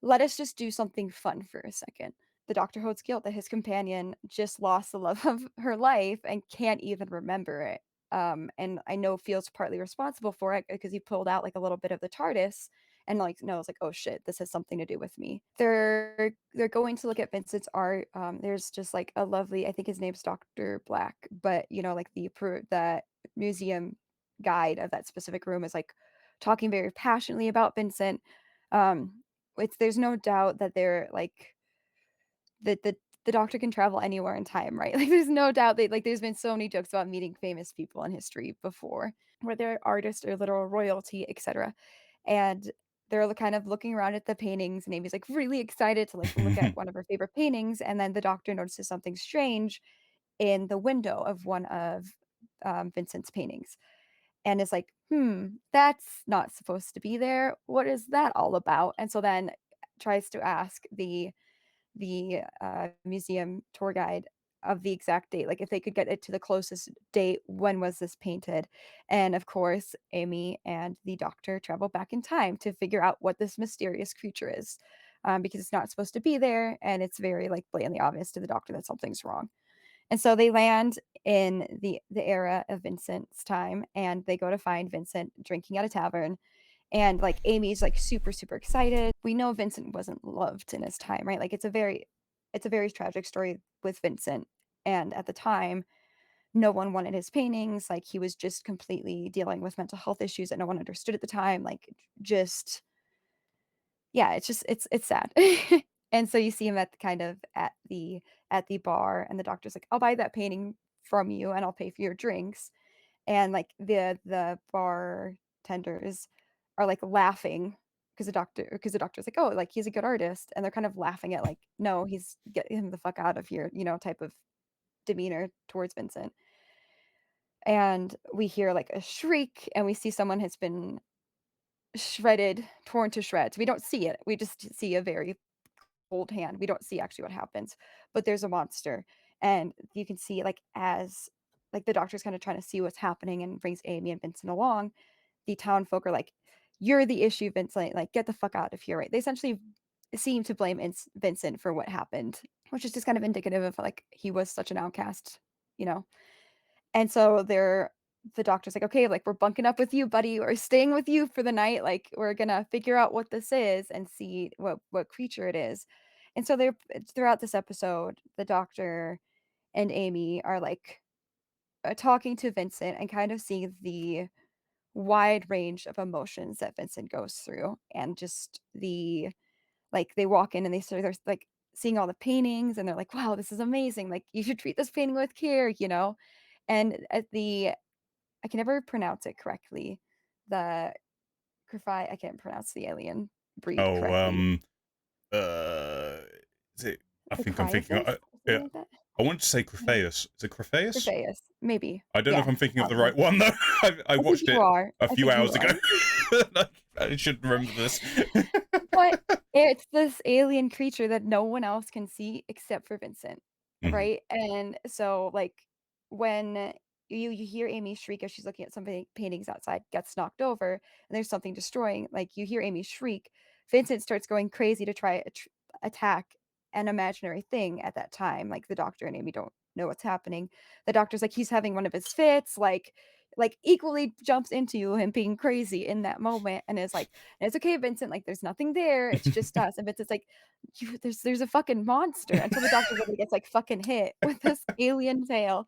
let us just do something fun for a second. The doctor holds guilt that his companion just lost the love of her life and can't even remember it. And I know feels partly responsible for it because he pulled out, like, a little bit of the TARDIS and, like, knows, like, "Oh, shit, this has something to do with me." They're going to look at Vincent's art. There's just, like, a lovely, I think his name's Doctor Black, but, you know, like, that museum guide of that specific room is, like, talking very passionately about Vincent. It's there's no doubt that they're, like, that the doctor can travel anywhere in time, right? Like, there's no doubt that, like, there's been so many jokes about meeting famous people in history before, where they're artists or literal royalty, etcetera, and they're kind of looking around at the paintings, and Amy's, like, really excited to, like, look at one of her favorite paintings, and then the doctor notices something strange in the window of one of, Vincent's paintings, and is like, "Hmm, that's not supposed to be there. What is that all about?" And so then tries to ask the museum tour guide of the exact date, like, if they could get it to the closest date, when was this painted? And, of course, Amy and the doctor travel back in time to figure out what this mysterious creature is, because it's not supposed to be there, and it's very, like, blatantly obvious to the doctor that something's wrong. And so they land in the era of Vincent's time, and they go to find Vincent drinking at a tavern, and, like, Amy's, like, super, super excited. We know Vincent wasn't loved in his time, right? Like, it's a very tragic story with Vincent, and at the time, no one wanted his paintings, like, he was just completely dealing with mental health issues that no one understood at the time, like, just yeah, it's just it's sad. And so you see him at the kind of at the bar, and the doctor's like, "I'll buy that painting from you, and I'll pay for your drinks." And, like, the bartenders are, like, laughing because the doctor's like, "Oh, like, he's a good artist," and they're kind of laughing at, like, "No, he's get him the fuck out of here," you know, type of demeanor towards Vincent. And we hear, like, a shriek, and we see someone has been shredded, torn to shreds. We don't see it, we just see a very cold hand. We don't see actually what happens, but there's a monster, and you can see, like, as, like, the doctor's kinda trying to see what's happening and brings Amy and Vincent along, the town folk are like, "You're the issue, Vincent, like, get the fuck out of here," right? They essentially seem to blame Vincent for what happened, which is just kind of indicative of, like, he was such an outcast, you know? And so the doctor's like, "Okay, like, we're bunking up with you, buddy. We're staying with you for the night. Like, we're gonna figure out what this is and see what creature it is." And so they're throughout this episode, the doctor and Amy are, like, talking to Vincent and kind of seeing the wide range of emotions that Vincent goes through, and just like, they walk in and they're, like, seeing all the paintings, and they're like, "Wow, this is amazing. Like, you should treat this painting with care," you know? And at the I can never pronounce it correctly. The I can't pronounce the alien breed Oh, correctly. uh, is it I The think I'm thinking Cryasis? Or something yeah, like that? I want to say I don't know. Crephaeus. Is it Crephaeus? Crephaeus, maybe. I don't know if Yeah, I'm thinking of the probably. right one though. I I think watched you it are. a I few think you hours ago. are. I should remember this. But it's this alien creature that no one else can see except for Vincent, Mhm. right? And so, like, when you hear Amy shriek as she's looking at some paintings outside, gets knocked over, and there's something destroying, like, you hear Amy shriek, Vincent starts going crazy to try attack an imaginary thing at that time, like, the doctor and Amy don't know what's happening. The doctor's like, "He's having one of his fits," equally jumps into him being crazy in that moment and is like, "It's okay, Vincent, like, there's nothing there, it's just us." And Vincent's like, there's a fucking monster," until the doctor really gets, like, fucking hit with this alien tail.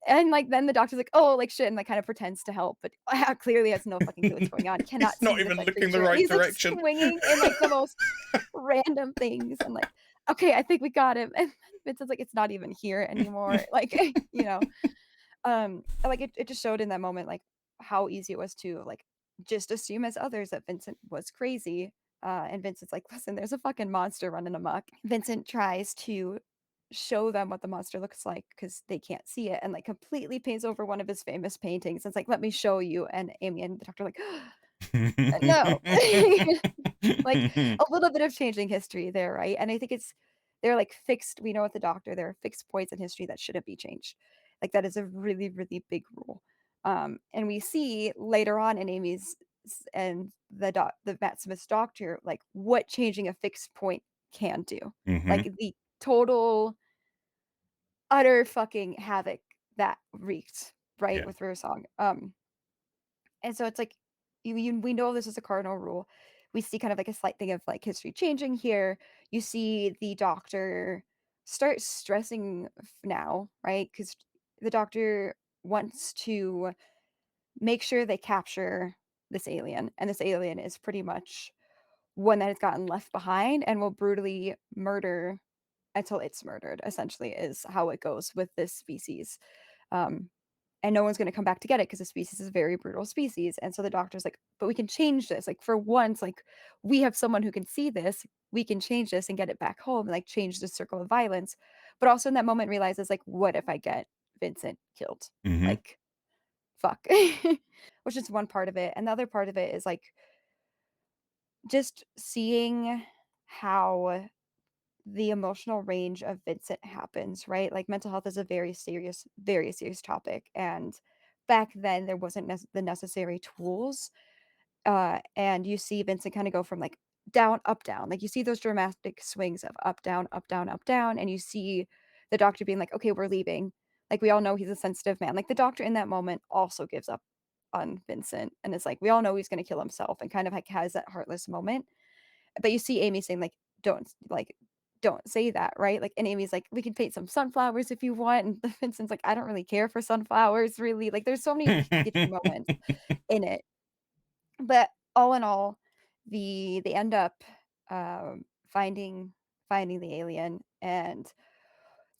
And, like, then the doctor's like, "Oh, like, shit," and, like, kinda pretends to help, but clearly has no fucking clue what's going on, cannot It's not see this, even like, looking the creature, and right he's, like, direction. swinging in, like, the most random things and, like, "Okay, I think we got him," and Vincent's like, "It's not even here anymore," like, you know? Like, it just showed in that moment, like, how easy it was to, like, just assume as others that Vincent was crazy, and Vincent's like, "Listen, there's a fucking monster running amok." Vincent tries to show them what the monster looks like because they can't see it and, like, completely paints over one of his famous paintings. It's like, "Let me show you," and Amy and the doctor are like, "No." Like, a little bit of changing history there, right? And I think they're, like, fixed we know with the doctor, there are fixed points in history that shouldn't be changed. Like, that is a really, really big rule. And we see later on in Amy's and the Matt Smith's doctor, like, what changing a fixed point can do. Hmm. Like, the total, utter fucking havoc that wreaked, right, Yeah. with Rare Song. And so it's like, we know this is a cardinal rule. We see kind of like a slight thing of like history changing here. You see the doctor start stressing now, right? Because the doctor wants to make sure they capture this alien, and this alien is pretty much one that has gotten left behind and will brutally murder until it's murdered. Essentially, is how it goes with this species. Um, and no one's gonna come back to get it because the species is a very brutal species, and so the doctor's like, "But we can change this, like, for once, like, we have someone who can see this, we can change this and get it back home, and, like, change the circle of violence," but also in that moment realizes, like, "What if I get Vincent killed?" Hmm. Like, fuck. Which is one part of it, and the other part of it is, like, just seeing how the emotional range of Vincent happens, right? Like, mental health is a very serious topic, and back then, there wasn't the necessary tools, and you see Vincent kinda go from, like, down, up, down, like, you see those dramatic swings of up, down, up, down, up, down, and you see the doctor being like, "Okay, we're leaving." Like, we all know he's a sensitive man, like, the doctor in that moment also gives up on Vincent, and it's like, we all know he's gonna kill himself and kind of, like, has that heartless moment, but you see Amy saying, like, "Don't say that," right? Like, and Amy's like, "We can paint some sunflowers if you want," and Vincent's like, "I don't really care for sunflowers, really." Like, there's so many kitschy moments in it. But all in all, they end up, finding the alien, and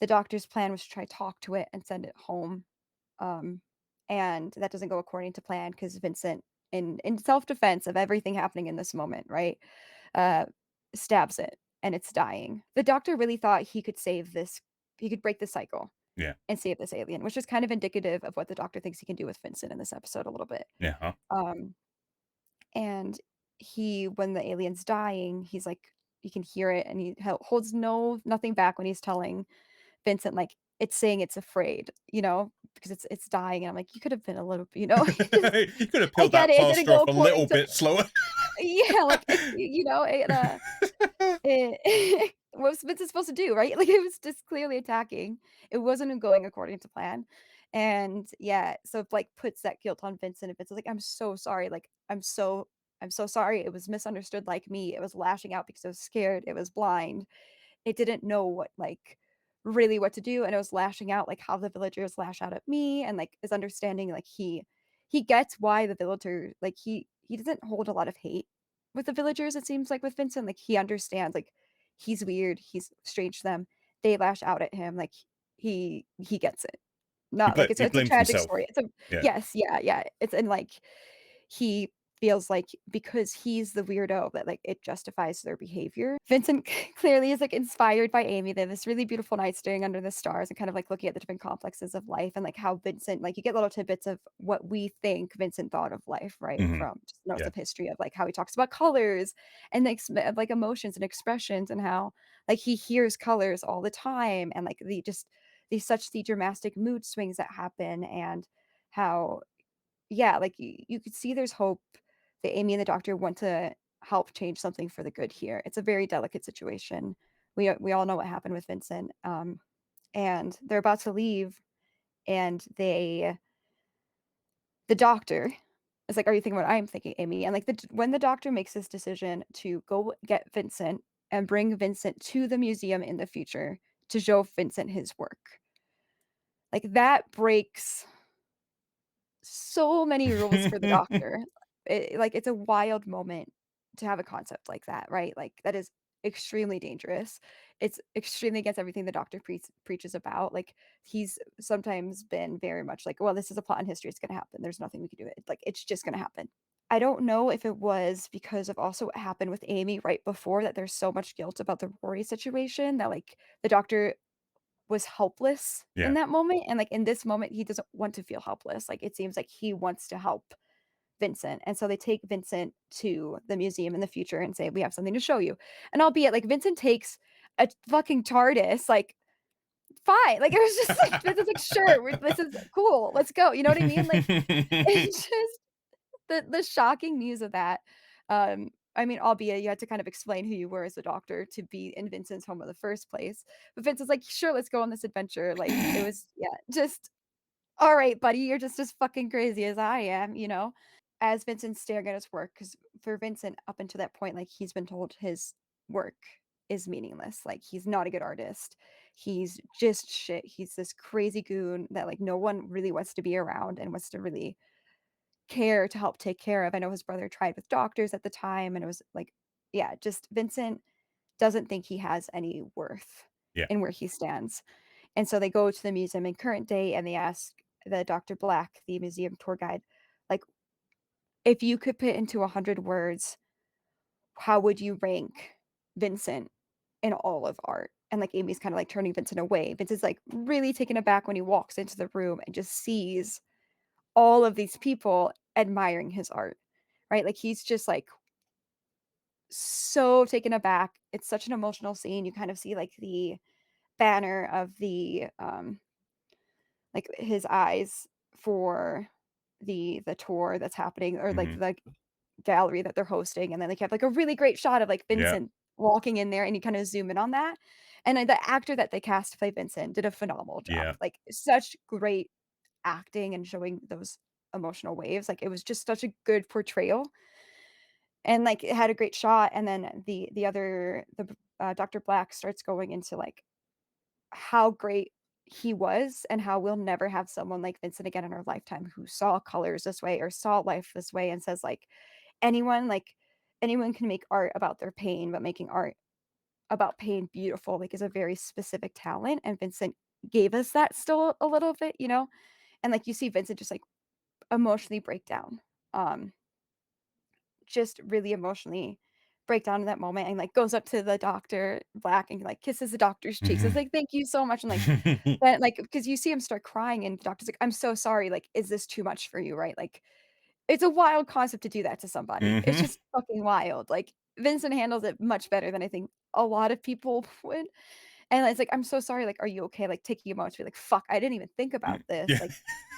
the doctor's plan was to try talk to it and send it home, um, and that doesn't go according to plan because Vincent, in self-defense of everything happening in this moment, right, uh, stabs it, and it's dying. The doctor really thought he could break the cycle Yeah. and save this alien, which is kind of indicative of what the doctor thinks he can do with Vincent in this episode a little bit. Yeah. Huh? Um, and when the alien's dying, he's like, you can hear it, and he holds nothing back when he's telling Vincent, like, it's saying it's afraid, because it's dying, and I'm like, "You could have been a little," You could have I peeled get that it, it didn't plaster go off a according little to bit slower. yeah, like, it what's Vincent supposed to do, right? Like, it was just clearly attacking. It wasn't going according to plan, and, yeah, so it, like, puts that guilt on Vincent, and Vincent's like, "I'm so sorry, like, I'm so sorry, it was misunderstood like me, it was lashing out because it was scared, it was blind." It didn't know really what to do, and it was lashing out like how the villagers lash out at me and, like, is understanding, like, he gets why the villager like, he doesn't hold a lot of hate with the villagers, it seems like with Vincent, like, he understands, like, he's weird, he's strange to them, they lash out at him, like, he gets it. Not like He it's a blames tragic himself. story. It's a Yeah. yes, yeah, yeah. It's and, like, he feels like because he's the weirdo that, like, it justifies their behavior. Vincent clearly is, like, inspired by Amy. They have this really beautiful night staring under the stars and kind of, like, looking at the different complexes of life and, like, how Vincent like, you get little tidbits of what we think Vincent thought of life, right, Hmm. from just notes Yeah. of history of, like, how he talks about colors and, of, like, emotions and expressions and how, like, he hears colors all the time and, like, the dramatic mood swings that happen and how yeah, like, you could see there's hope that Amy and the doctor want to help change something for the good here. It's a very delicate situation. We all know what happened with Vincent, and they're about to leave, and the doctor is like, "Are you thinking what I'm thinking, Amy?" And, like, when the doctor makes this decision to go get Vincent and bring Vincent to the museum in the future to show Vincent his work, like, that breaks so many rules for the doctor. It's a wild moment to have a concept like that, right? Like, that is extremely dangerous. It's extremely against everything the doctor preaches about. Like, he's sometimes been very much like, "Well, this is a plot in history, it's gonna happen. There's nothing we can do it like, it's just gonna happen." I don't know if it was because of also what happened with Amy right before that there's so much guilt about the Rory situation that, like, the doctor was helpless in Yeah. that moment, and, like, in this moment, he doesn't want to feel helpless, like, it seems like he wants to help Vincent, and so they take Vincent to the museum in the future and say, "We have something to show you," and albeit, like, Vincent takes a fucking TARDIS, like, fine, like, it was just like, Vincent's like, "Sure, this is cool, let's go," you know what I mean? Like, it's just the shocking news of that, I mean, albeit you had to kind of explain who you were as a doctor to be in Vincent's home in the first place, but Vincent's like, "Sure, let's go on this adventure," like, it was yeah, just, "Alright, buddy, you're just as fucking crazy as I am," you know? As Vincent's staring at his work, because for Vincent, up until that point, like, he's been told his work is meaningless, like, he's not a good artist, he's just shit, he's this crazy goon that, like, no one really wants to be around and wants to really care to help take care of. I know his brother tried with doctors at the time, and it was like yeah, just Vincent doesn't think he has any worth Yeah. in where he stands. And so they go to the museum in current day and they ask the Dr. Black, the museum tour guide, like, "If you could put into 100 words, how would you rank Vincent in all of art?" And, like, Amy's kinda, like, turning Vincent away. Vincent's, like, really taken aback when he walks into the room and just sees all of these people admiring his art, right? Like, he's just, like, so taken aback. It's such an emotional scene. You kind of see, like, the banner of like, his eyes for the tour that's happening or, like, Mhm. the gallery that they're hosting, and then they have, like, a really great shot of, like, Yeah. Vincent walking in there, and you kinda zoom in on that, and, the actor that they cast to play Vincent did a phenomenal job. Yeah. Like, such great acting and showing those emotional waves, like, it was just such a good portrayal, and, like, it had a great shot, and then Dr. Black starts going into, like, how great he was and how we'll never have someone like Vincent again in our lifetime who saw colors this way or saw life this way and says, anyone like, anyone can make art about their pain, but making art about pain beautiful, like, is a very specific talent, and Vincent gave us that still a little bit, you know? And, like, you see Vincent just, like, emotionally break down, um, just really emotionally break down in that moment and, like, goes up to the Doctor Black and, like, kisses the doctor's cheeks. It's Mhm. like, "Thank you so much," and, then, like, because you see him start crying and the doctor's like, "I'm so sorry, like, is this too much for you?" Right? Like, it's a wild concept to do that to somebody. It's Mhm. just fucking wild. Like, Vincent handles it much better than I think a lot of people would. And it's like, "I'm so sorry, like, are you okay?" Like, taking him out to be like, "Fuck, I didn't even think about this." Yeah. Like,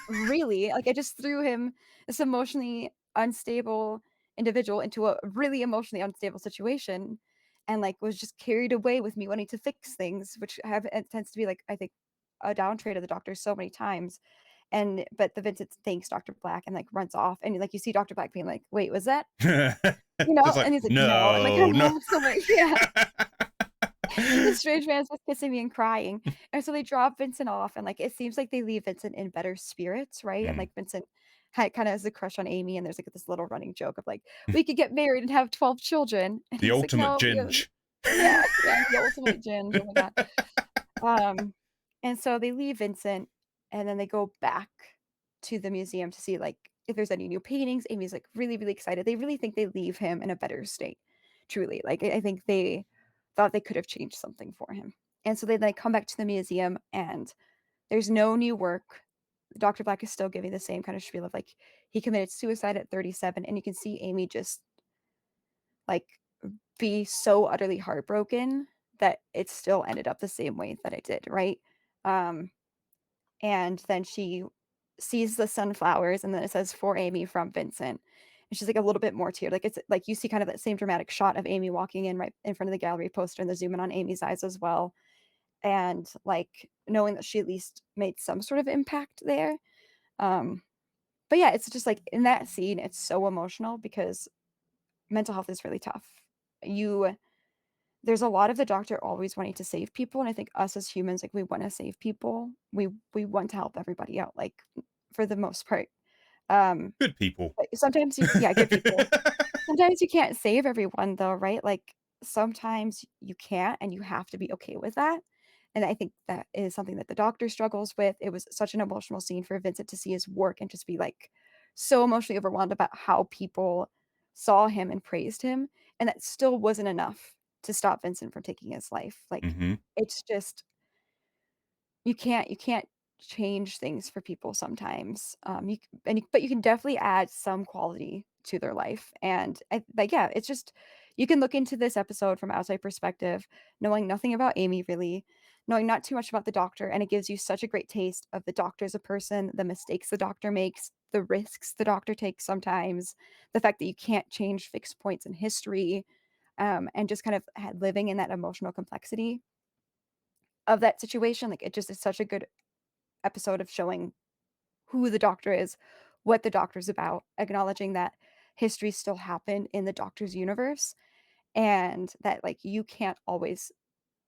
really? Like, I just threw him, this emotionally unstable individual, into a really emotionally unstable situation and, like, was just carried away with me wanting to fix things, which have it tends to be, like, I think, a down trait of the Doctor so many times. And but the Vincent thanks Dr. Black and, like, runs off, and, like, you see Dr. Black being like, "Wait, was that?" You know? Just like, And he's like, "No," and, like, I "No, no." love so much yeah. The strange man's just kissing me and crying, and so they drop Vincent off, and, like, it seems like they leave Vincent in better spirits, right? And, Mm. like, Vincent had kinda has a crush on Amy, and there's, like, this little running joke of, like, "We could get married and have 12 children," and The he's like, ultimate "No, we have" ginge. yeah, yeah, the ultimate ginge, oh my god. Um, and so they leave Vincent, and then they go back to the museum to see, like, if there's any new paintings. Amy's, like, really, really excited. They really think they leave him in a better state, truly. Like, I think they thought they could have changed something for him. And so they come back to the museum, and there's no new work. Dr. Black is still giving the same kind of spiel of, like, he committed suicide at 37, and you can see Amy just, like, be so utterly heartbroken that it still ended up the same way that it did, right? Um, and then she sees the sunflowers, and then it says, "For Amy from Vincent." And she's, like, a little bit more teared, like, it's like, you see kind of that same dramatic shot of Amy walking in right in front of the gallery poster and the zoom in on Amy's eyes as well, and, like, knowing that she at least made some sort of impact there. Um, but yeah, it's just, like, in that scene, it's so emotional because mental health is really tough. You There's a lot of the doctor always wanting to save people, and I think us as humans, like, we wanna save people. We want to help everybody out, like, for the most part. Um, Good people. but sometimes you yeah, good people. Sometimes you can't save everyone though, right? Like, sometimes you can't, and you have to be okay with that, and I think that is something that the doctor struggles with. It was such an emotional scene for Vincent to see his work and just be, like, so emotionally overwhelmed about how people saw him and praised him, and that still wasn't enough to stop Vincent from taking his life. Like, Hmm. it's just you can't change things for people sometimes. You c and you but you can definitely add some quality to their life, and yeah, it's just you can look into this episode from outside perspective, knowing nothing about Amy really, knowing not too much about the doctor, and it gives you such a great taste of the doctor as a person, the mistakes the doctor makes, the risks the doctor takes sometimes, the fact that you can't change fixed points in history, and just kind of living in that emotional complexity of that situation. Like, it just is such a good episode of showing who the doctor is, what the doctor's about, acknowledging that history still happened in the doctor's universe, and that, like, you can't always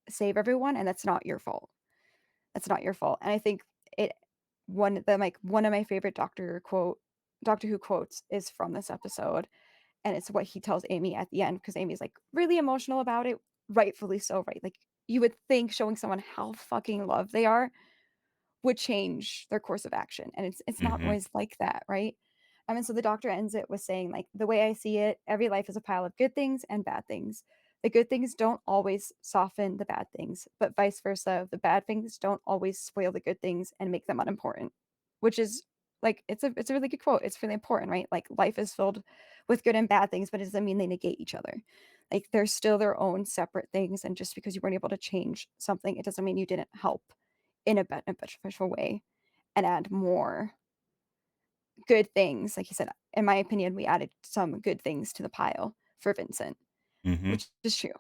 save everyone, and that's not your fault. That's not your fault. And I think it one of my favorite Doctor Who quotes is from this episode, and it's what he tells Amy at the end, because Amy's, like, really emotional about it, rightfully so, right? Like, you would think showing someone how fucking loved they are would change their course of action, and it's not Hmm. always like that, right? And so the doctor ends it with saying, like, "The way I see it, every life is a pile of good things and bad things. The good things don't always soften the bad things, but vice versa, the bad things don't always spoil the good things and make them unimportant." Which is, like, it's a really good quote. It's really important, right? Like, life is filled with good and bad things, but it doesn't mean they negate each other. Like, they're still their own separate things, and just because you weren't able to change something, it doesn't mean you didn't help in a beneficial way and add more good things. Like you said, in my opinion, we added some good things to the pile for Vincent, Hmm. which is true.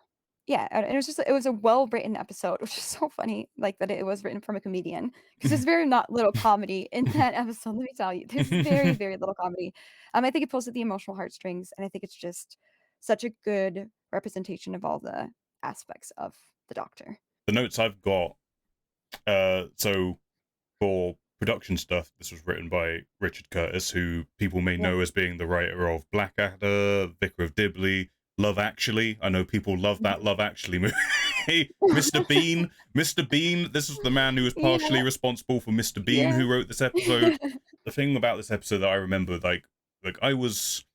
Yeah, and it was a well-written episode, which is so funny, like, that it was written from a comedian, because there's very not little comedy in that episode, let me tell you. There's very, The very little comedy. I think it pulls at the emotional heartstrings, and I think it's just such a good representation of all the aspects of the Doctor. notes I've got, so for production stuff, this was written by Richard Curtis, who people may Yeah. know as being the writer of Blackadder, Vicar of Dibley, Love Actually. I know people love that Love Actually movie. Mr. Bean. Mr. Bean. This was the man who was partially Yeah, responsible for Mr. Bean, yeah. who wrote this episode. The thing about this episode that I remember, like I was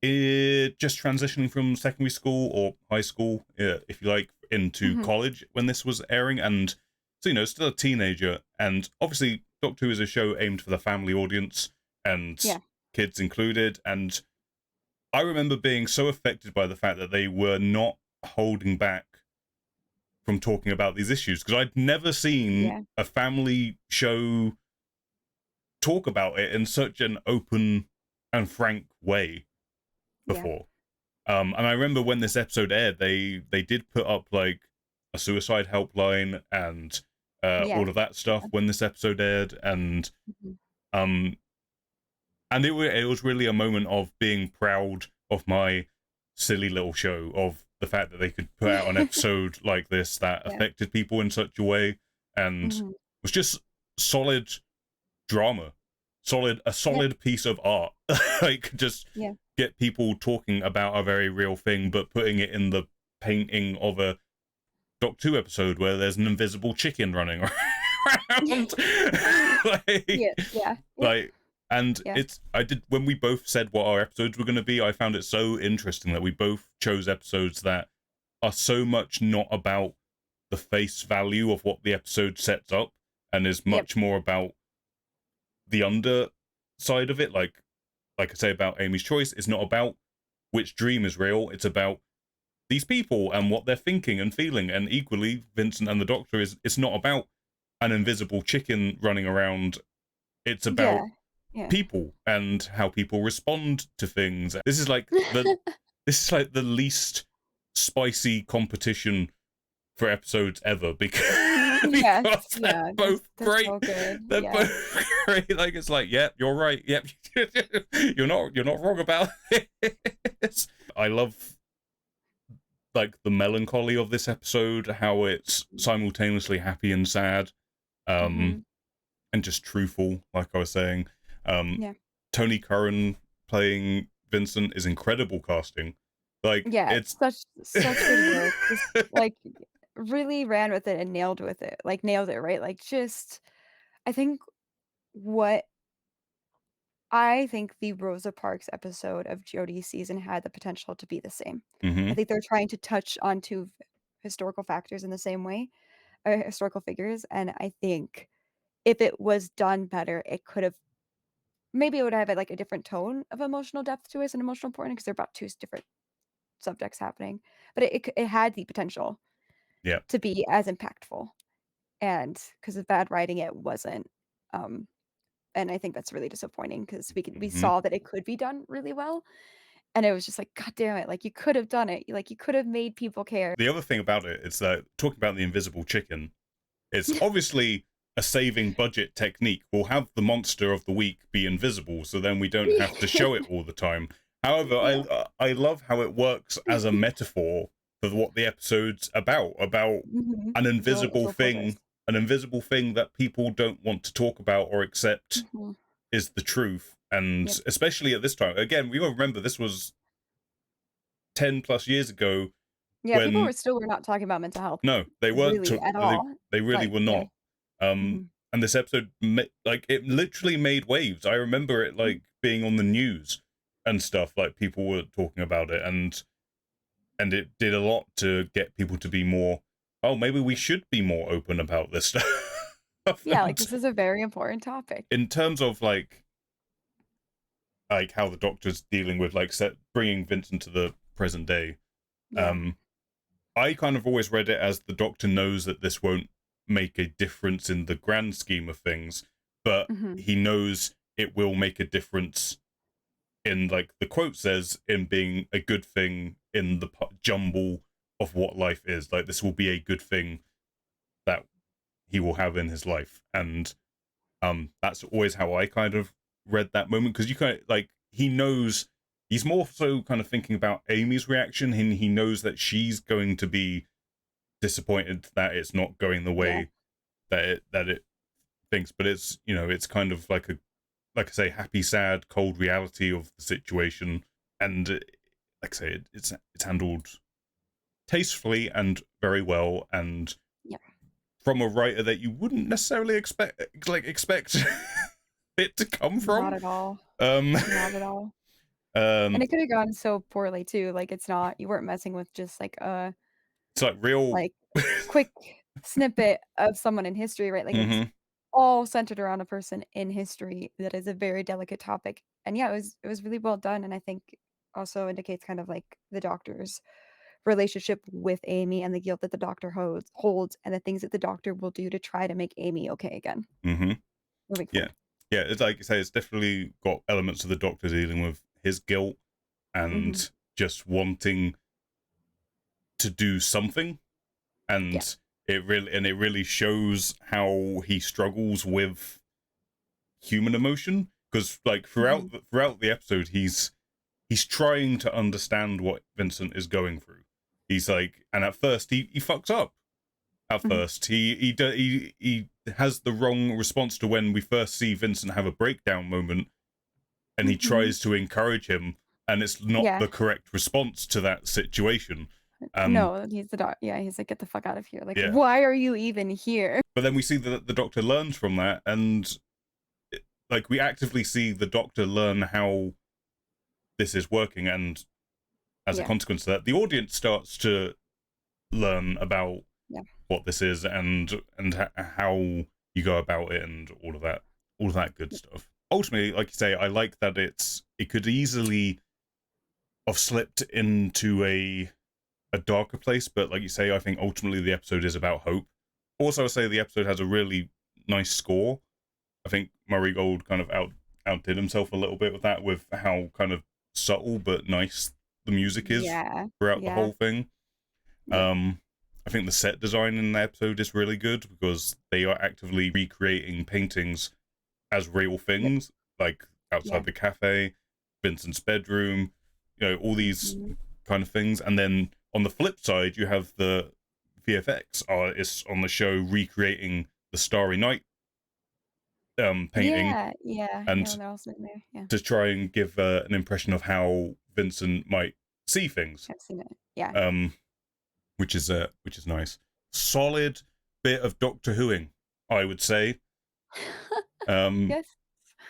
just transitioning from secondary school or high school, if you like, into Mhm. college when this was airing, and so still a teenager. And obviously, Doctor Who is a show aimed for the family audience and Yeah, kids included. And I remember being so affected by the fact that they were not holding back from talking about these issues, because I'd never seen yeah, a family show talk about it in such an open and frank way yeah, before. And I remember when this episode aired, they did put up like a suicide helpline and yeah, all of that stuff yeah. when this episode aired, Mhm. um, and it was really a moment of being proud of my silly little show, of the fact that they could put out an episode like this that Yeah, affected people in such a way, and mhm. was just solid drama, a Yeah, solid piece of art. Like, just yeah. get people talking about a very real thing, but putting it in the painting of a Doc 2 episode where there's an invisible chicken running around. like, Yeah, yeah, yeah, like, and yeah, it's, I did, when we both said what our episodes were going to be, I found it so interesting that we both chose episodes that are so much not about the face value of what the episode sets up, and is yep, much more about the underside of it. Like I say about Amy's Choice, it's not about which dream is real, it's about these people and what they're thinking and feeling. And equally, Vincent and the Doctor, it's not about an invisible chicken running around, it's about yeah, yeah. people and how people respond to things. This is like the least spicy competition for episodes ever because, Yes, because they're yeah, both they're great. so good, They're yeah. both great. Like, it's like, yep, you're right. Yep, you're not wrong about this. I love like the melancholy of this episode, how it's simultaneously happy and sad, Mhm. and just truthful. Like I was saying, um, Yeah. Tony Curran playing Vincent is incredible casting. Like, Yeah, it's such good work, just, like, really ran with it and nailed it, right? Like, just I think what I think the Rosa Parks episode of Jodie's season had the potential to be the same. I hmm think they're trying to touch on 2 historical factors in the same way, historical figures, and I think if it was done better, it could've maybe it would have, like, a different tone of emotional depth to it and emotional importance because 'cause they're about 2 different subjects happening, but it had the potential yeah. to be as impactful, and because of bad writing, it wasn't, um, and I think that's really disappointing because we hmm saw that it could be done really well, and it was just like, "God damn it, like, you could have done it, like, you could have made people care." The other thing about it is that talking about the invisible chicken, it's obviously a saving budget technique. We'll have the monster of the week be invisible, so then we don't have to show it all the time. However, Yeah. I love how it works as a metaphor for what the episode's about Mhm. an Its invisible real purpose. thing, that people don't want to talk about or accept Mhm. is the truth. And Yep. especially at this time, again, we got to remember this was 10 plus years ago Yeah, people when were not talking about mental health no, they weren't. really at They all, they really like, were yeah. not. Um, Mhm. and this episode, like, it literally made waves. I remember it like being on the news and stuff. Like, people were talking about it, and it did a lot to get people to be more. Oh, maybe we should be more open about this stuff. Yeah, like, And this is a very important topic. in terms of like how the Doctor's dealing with like bringing Vincent to the present day, Yeah. um, I kind of always read it as the Doctor knows that this won't make a difference in the grand scheme of things, but Mhm. he knows it will make a difference in, like the quote says, in being a good thing in the jumble of what life is. Like, this will be a good thing that he will have in his life. And that's always how I kind of read that moment, because you kind of like, he knows, he's more so kind of thinking about Amy's reaction, and he knows that she's going to be disappointed that it's not going the Yeah. way that it thinks. But it's, it's kind of like like I say, happy sad cold reality of the situation. And like I say, it's handled tastefully and very well, and Yeah. from a writer that you wouldn't necessarily expect it to come Not from. at all. um Not at all. And um it could have gone so poorly too, like, it's not you weren't messing with just, like, a, it's like real. like, quick snippet of someone in history, right? Like, it's hmm all centered around a person in history that is a very delicate topic. And yeah, it was really well done, and I think also indicates kind of, like, the Doctor's relationship with Amy and the guilt that the Doctor holds and the things that the Doctor will do to try to make Amy okay again hmm moving yeah, forward. yeah, it's like you say, it's definitely got elements of the Doctor dealing with his guilt Mhm. and just wanting to do something. Yeah. And it really shows how he struggles with human emotion, because like Mhm. throughout the episode, he's trying to understand what Vincent is going through. He's like, and at first he fucks up. At Mhm. first, he has the wrong response to when we first see Vincent have a breakdown moment, and he Mhm. tries to encourage him, and it's not Yeah. the correct response to that situation. No, he's the doc yeah, he's like, "Get the fuck out of here." Like, Yeah, "Why are you even here?" but then we see that the Doctor learns from that, and like, we actively see the Doctor learn how this is working, and as a Yeah. consequence of that, the audience starts to learn about Yeah. what this is, and how you go about it, and all of that good Yeah. stuff. Ultimately, like you say, I like that it could easily have slipped into a darker place, but like you say, I think ultimately the episode is about hope. Also, I say the episode has a really nice score. I think Murray Gold kind of outdid himself a little bit with that, with how kind of subtle but nice the music is Yeah. throughout the Yeah. whole thing. Yep. Um, I think the set design in the episode is really good because they are actively recreating paintings as real things, like outside the cafe, Vincent's bedroom, all these kind of things. And then on the flip side, you have the VFX artists on the show recreating the Starry Night painting, and they're also in there. Yeah, to try and give an impression of how Vincent might see things. I've seen it. Yeah. Which is nice. Solid bit of Doctor Whoing, I would say. Yes.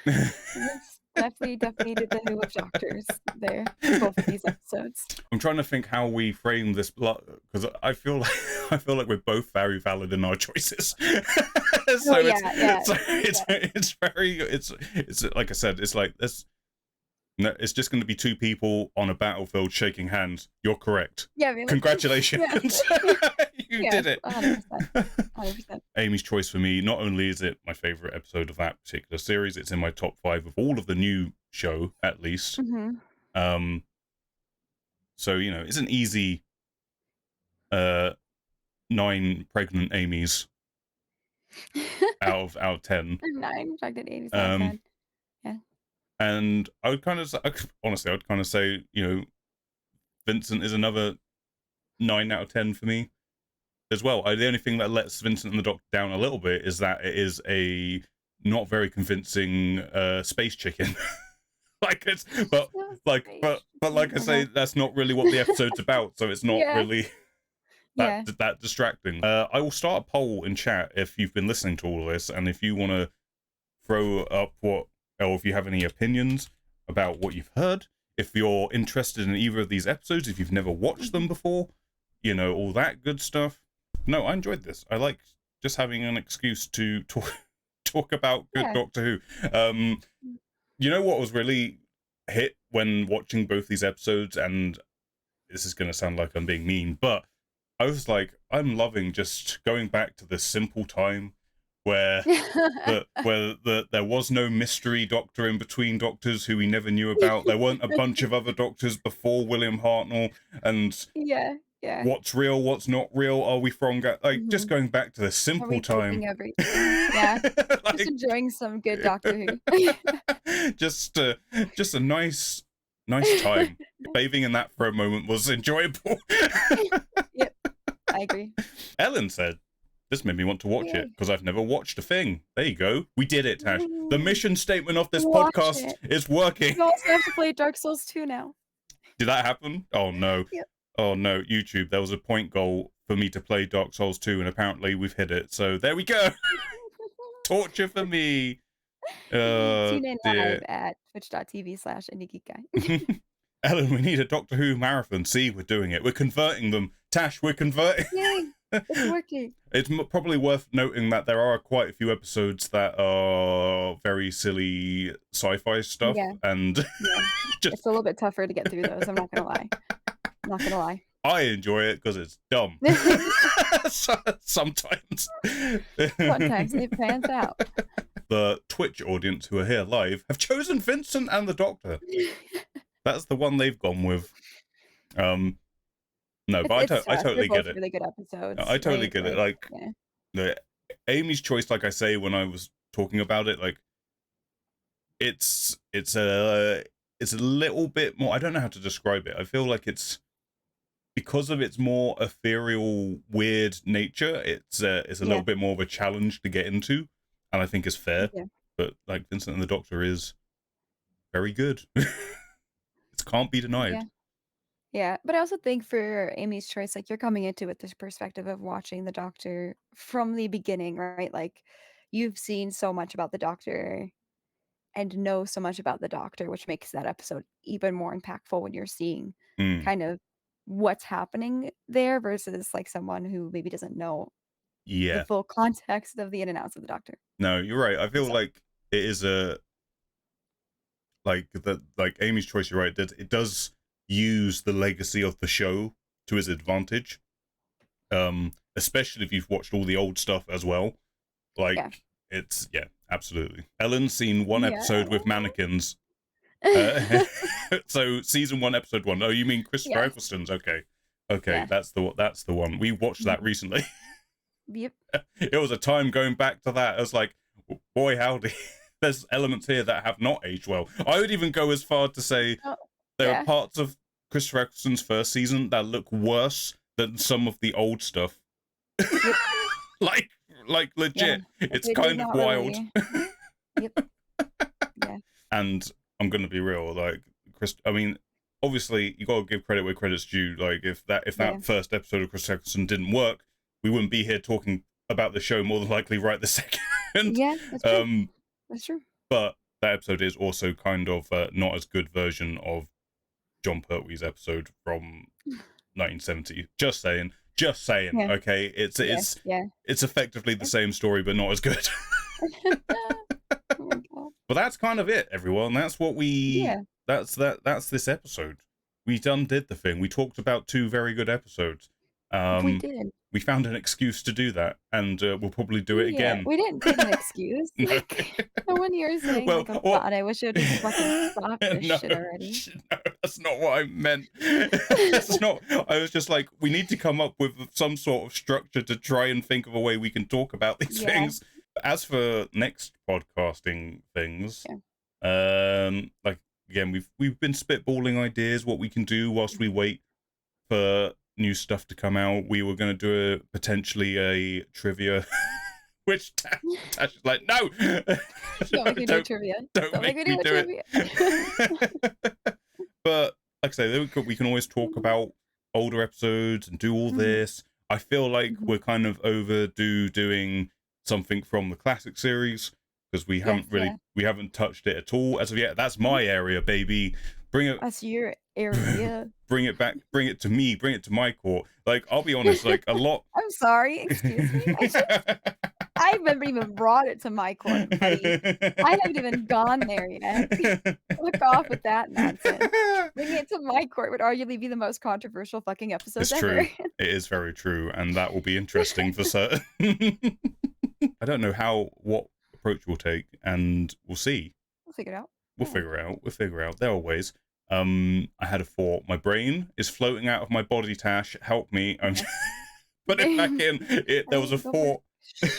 Yes, definitely did the Who of Doctors there in both of these episodes. I'm trying to think how we frame this because I feel like we're both very valid in our choices. It's like I said, it's like this. No, it's just going to be two people on a battlefield shaking hands. You're correct. Yeah, I mean, congratulations. You did it. 100%. Amy's Choice for me, not only is it my favorite episode of that particular series, it's in my top 5 of all of the new show, at least. So, it's an easy 9 pregnant Amy's out of 10. 9 pregnant Amy's out of 10. Yeah. And I would kind of say, Vincent is another 9 out of 10 for me as well. The only thing that lets Vincent and the Doctor down a little bit is that it is a not very convincing space chicken. But like I say, that's not really what the episode's about, so it's not really that distracting. I will start a poll in chat if you've been listening to all of this, and if you want to throw up or if you have any opinions about what you've heard, if you're interested in either of these episodes, if you've never watched them before, all that good stuff. No, I enjoyed this. I like just having an excuse to talk about good Doctor Who. You know what was really hit when watching both these episodes, and this is going to sound like I'm being mean, but I was like, I'm loving just going back to the simple time where there was no mystery doctor in between doctors who we never knew about. There weren't a bunch of other doctors before William Hartnell, and what's real, what's not real, are we from just going back to the simple time. Just enjoying some good Doctor Who. just a nice time. Bathing in that for a moment was enjoyable. Yep, I agree. Ellen said, this made me want to watch it because I've never watched a thing. There you go. We did it, Tash. The mission statement of this podcast is working. You also have to play Dark Souls 2 now. Did that happen? Oh, no. Yep. Oh, no. YouTube, there was a point goal for me to play Dark Souls 2, and apparently we've hit it. So there we go. Torture for me. Tune in live at twitch.tv/IndieGeekGuy. Ellen, we need a Doctor Who marathon. See, we're doing it. We're converting them. Tash, we're converting. Yay. It's working. It's probably worth noting that there are quite a few episodes that are very silly sci-fi stuff, and it's a little bit tougher to get through those. I'm not gonna lie. I enjoy it because it's dumb. Sometimes it pans out. The Twitch audience who are here live have chosen Vincent and the Doctor. That's the one they've gone with. No, but I totally get it. Really good episodes. I totally get it. Like the Amy's Choice, like I say when I was talking about it, like it's a little bit more. I don't know how to describe it. I feel like it's because of its more ethereal, weird nature. It's a little bit more of a challenge to get into, and I think it's fair. Yeah. But like Vincent and the Doctor is very good. It can't be denied. Yeah, but I also think for Amy's Choice, like you're coming into it with this perspective of watching the Doctor from the beginning, right? Like you've seen so much about the Doctor and know so much about the Doctor, which makes that episode even more impactful when you're seeing kind of what's happening there versus like someone who maybe doesn't know the full context of the in and outs of the Doctor. No, you're right. I feel like it is like Amy's Choice, you're right, that it does use the legacy of the show to its advantage, especially if you've watched all the old stuff as well. Like it's absolutely. Ellen's seen one episode with mannequins. So season 1 episode 1. Oh, you mean Christopher Eccleston's? Okay, Okay, Yeah. that's the one. We watched that recently. Yep. It was a time going back to that. I was like, boy, howdy. There's elements here that have not aged well. I would even go as far to say Oh, there are yeah. parts of Christopher Eccleston's first season that look worse than some of the old stuff. Yep. like legit. Yeah. It's It did kind of not wild. really. Yep. Yeah. And I'm gonna be real, like I mean, obviously you gotta give credit where credit's due. Like if that Yeah. first episode of Chris Eccleston didn't work, we wouldn't be here talking about the show more than likely right this second. Yeah, that's true. That's true. But that episode is also kind of not as good version of John Pertwee's episode from 1970. Just saying. Yeah. Okay, it's Yeah. effectively the same story, but not as good. Oh my God. But that's kind of it, everyone. That's what we. Yeah. That's this episode. We did the thing. We talked about 2 very good episodes. We did. We found an excuse to do that, and we'll probably do it Yeah, again. we didn't give an excuse. No. Like, no one here is saying, Well, like, "Oh God, I wish it would just fucking stop this no, shit already." no, that's not what I meant. That's not. I was just like, we need to come up with some sort of structure to try and think of a way we can talk about these Yeah. things. As for next podcasting things, like again, we've been spitballing ideas what we can do whilst we wait for new stuff to come out. We were going to do potentially a trivia. Which Tash is like, no! Don't make me do trivia. Don't make me do it. But, like I say, we can always talk about older episodes and do all this. I feel like we're kind of overdue doing something from the classic series, because we haven't touched it at all as of yet. That's my area, baby. Bring it. That's your area. Bring it back. Bring it to me. Bring it to my court. Like, I'll be honest, like a lot. I'm sorry. Excuse me. I've never even brought it to my court, buddy. I haven't even gone there yet. Look off with that nonsense. Bring it to my court would arguably be the most controversial fucking episodes It's ever. true. It is very true, and that will be interesting for certain. I don't know what approach we'll take, and we'll see. We'll figure it out. We'll figure it out. There are ways. I had a thought. My brain is floating out of my body, Tash. Help me. I'm put it back in. There was a thought. We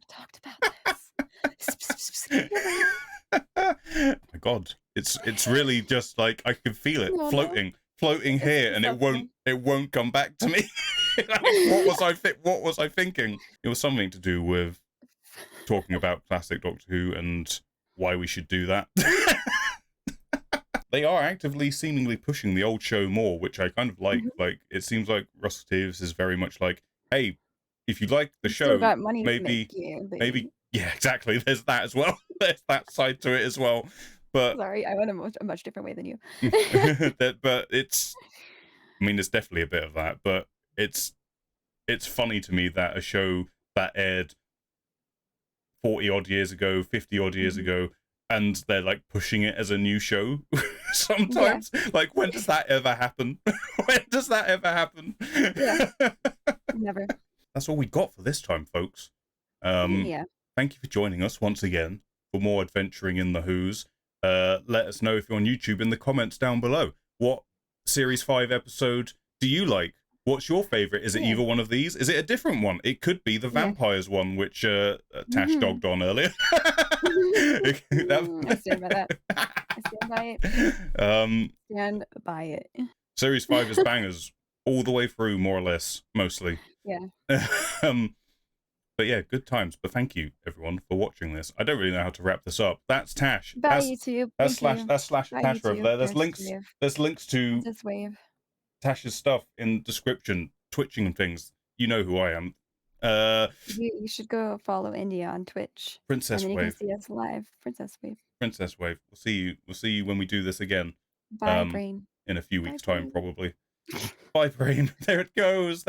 talked about this. My God, it's really just like I can feel it floating here, and it won't come back to me. What was I thinking? It was something to do with talking about classic Doctor Who and why we should do that. They are actively seemingly pushing the old show more, which I kind of like. Like, it seems like Russell Davies is very much like, hey, if you like the show, maybe, yeah, exactly. There's that as well. There's that side to it as well. But sorry, I went a much different way than you. But it's definitely a bit of that. But it's funny to me that a show that aired 40 odd years ago, 50 odd years ago, and they're like pushing it as a new show sometimes. Yeah. Like, when does that ever happen? When does that ever happen? Yeah. Never. That's all we got for this time, folks. Yeah. Thank you for joining us once again for more adventuring in the Who's. Let us know if you're on YouTube in the comments down below. What Series 5 episode do you like? What's your favourite? Is it either one of these? Is it a different one? It could be the vampires one, which Tash dogged on earlier. I stand by that. I stand by it. Stand by it. Series 5 is bangers all the way through, more or less, mostly. Yeah. But yeah, good times. But thank you, everyone, for watching this. I don't really know how to wrap this up. That's Tash. Bye, YouTube. That's slash Tash over there. There's links to this wave. Tash's stuff in description, twitching and things. You know who I am. You should go follow India on Twitch. Princess and then Wave. You can see us live. Princess Wave. Princess Wave. We'll see you when we do this again. Bye, Brain. In a few weeks' time, probably. Bye, Brain. There it goes.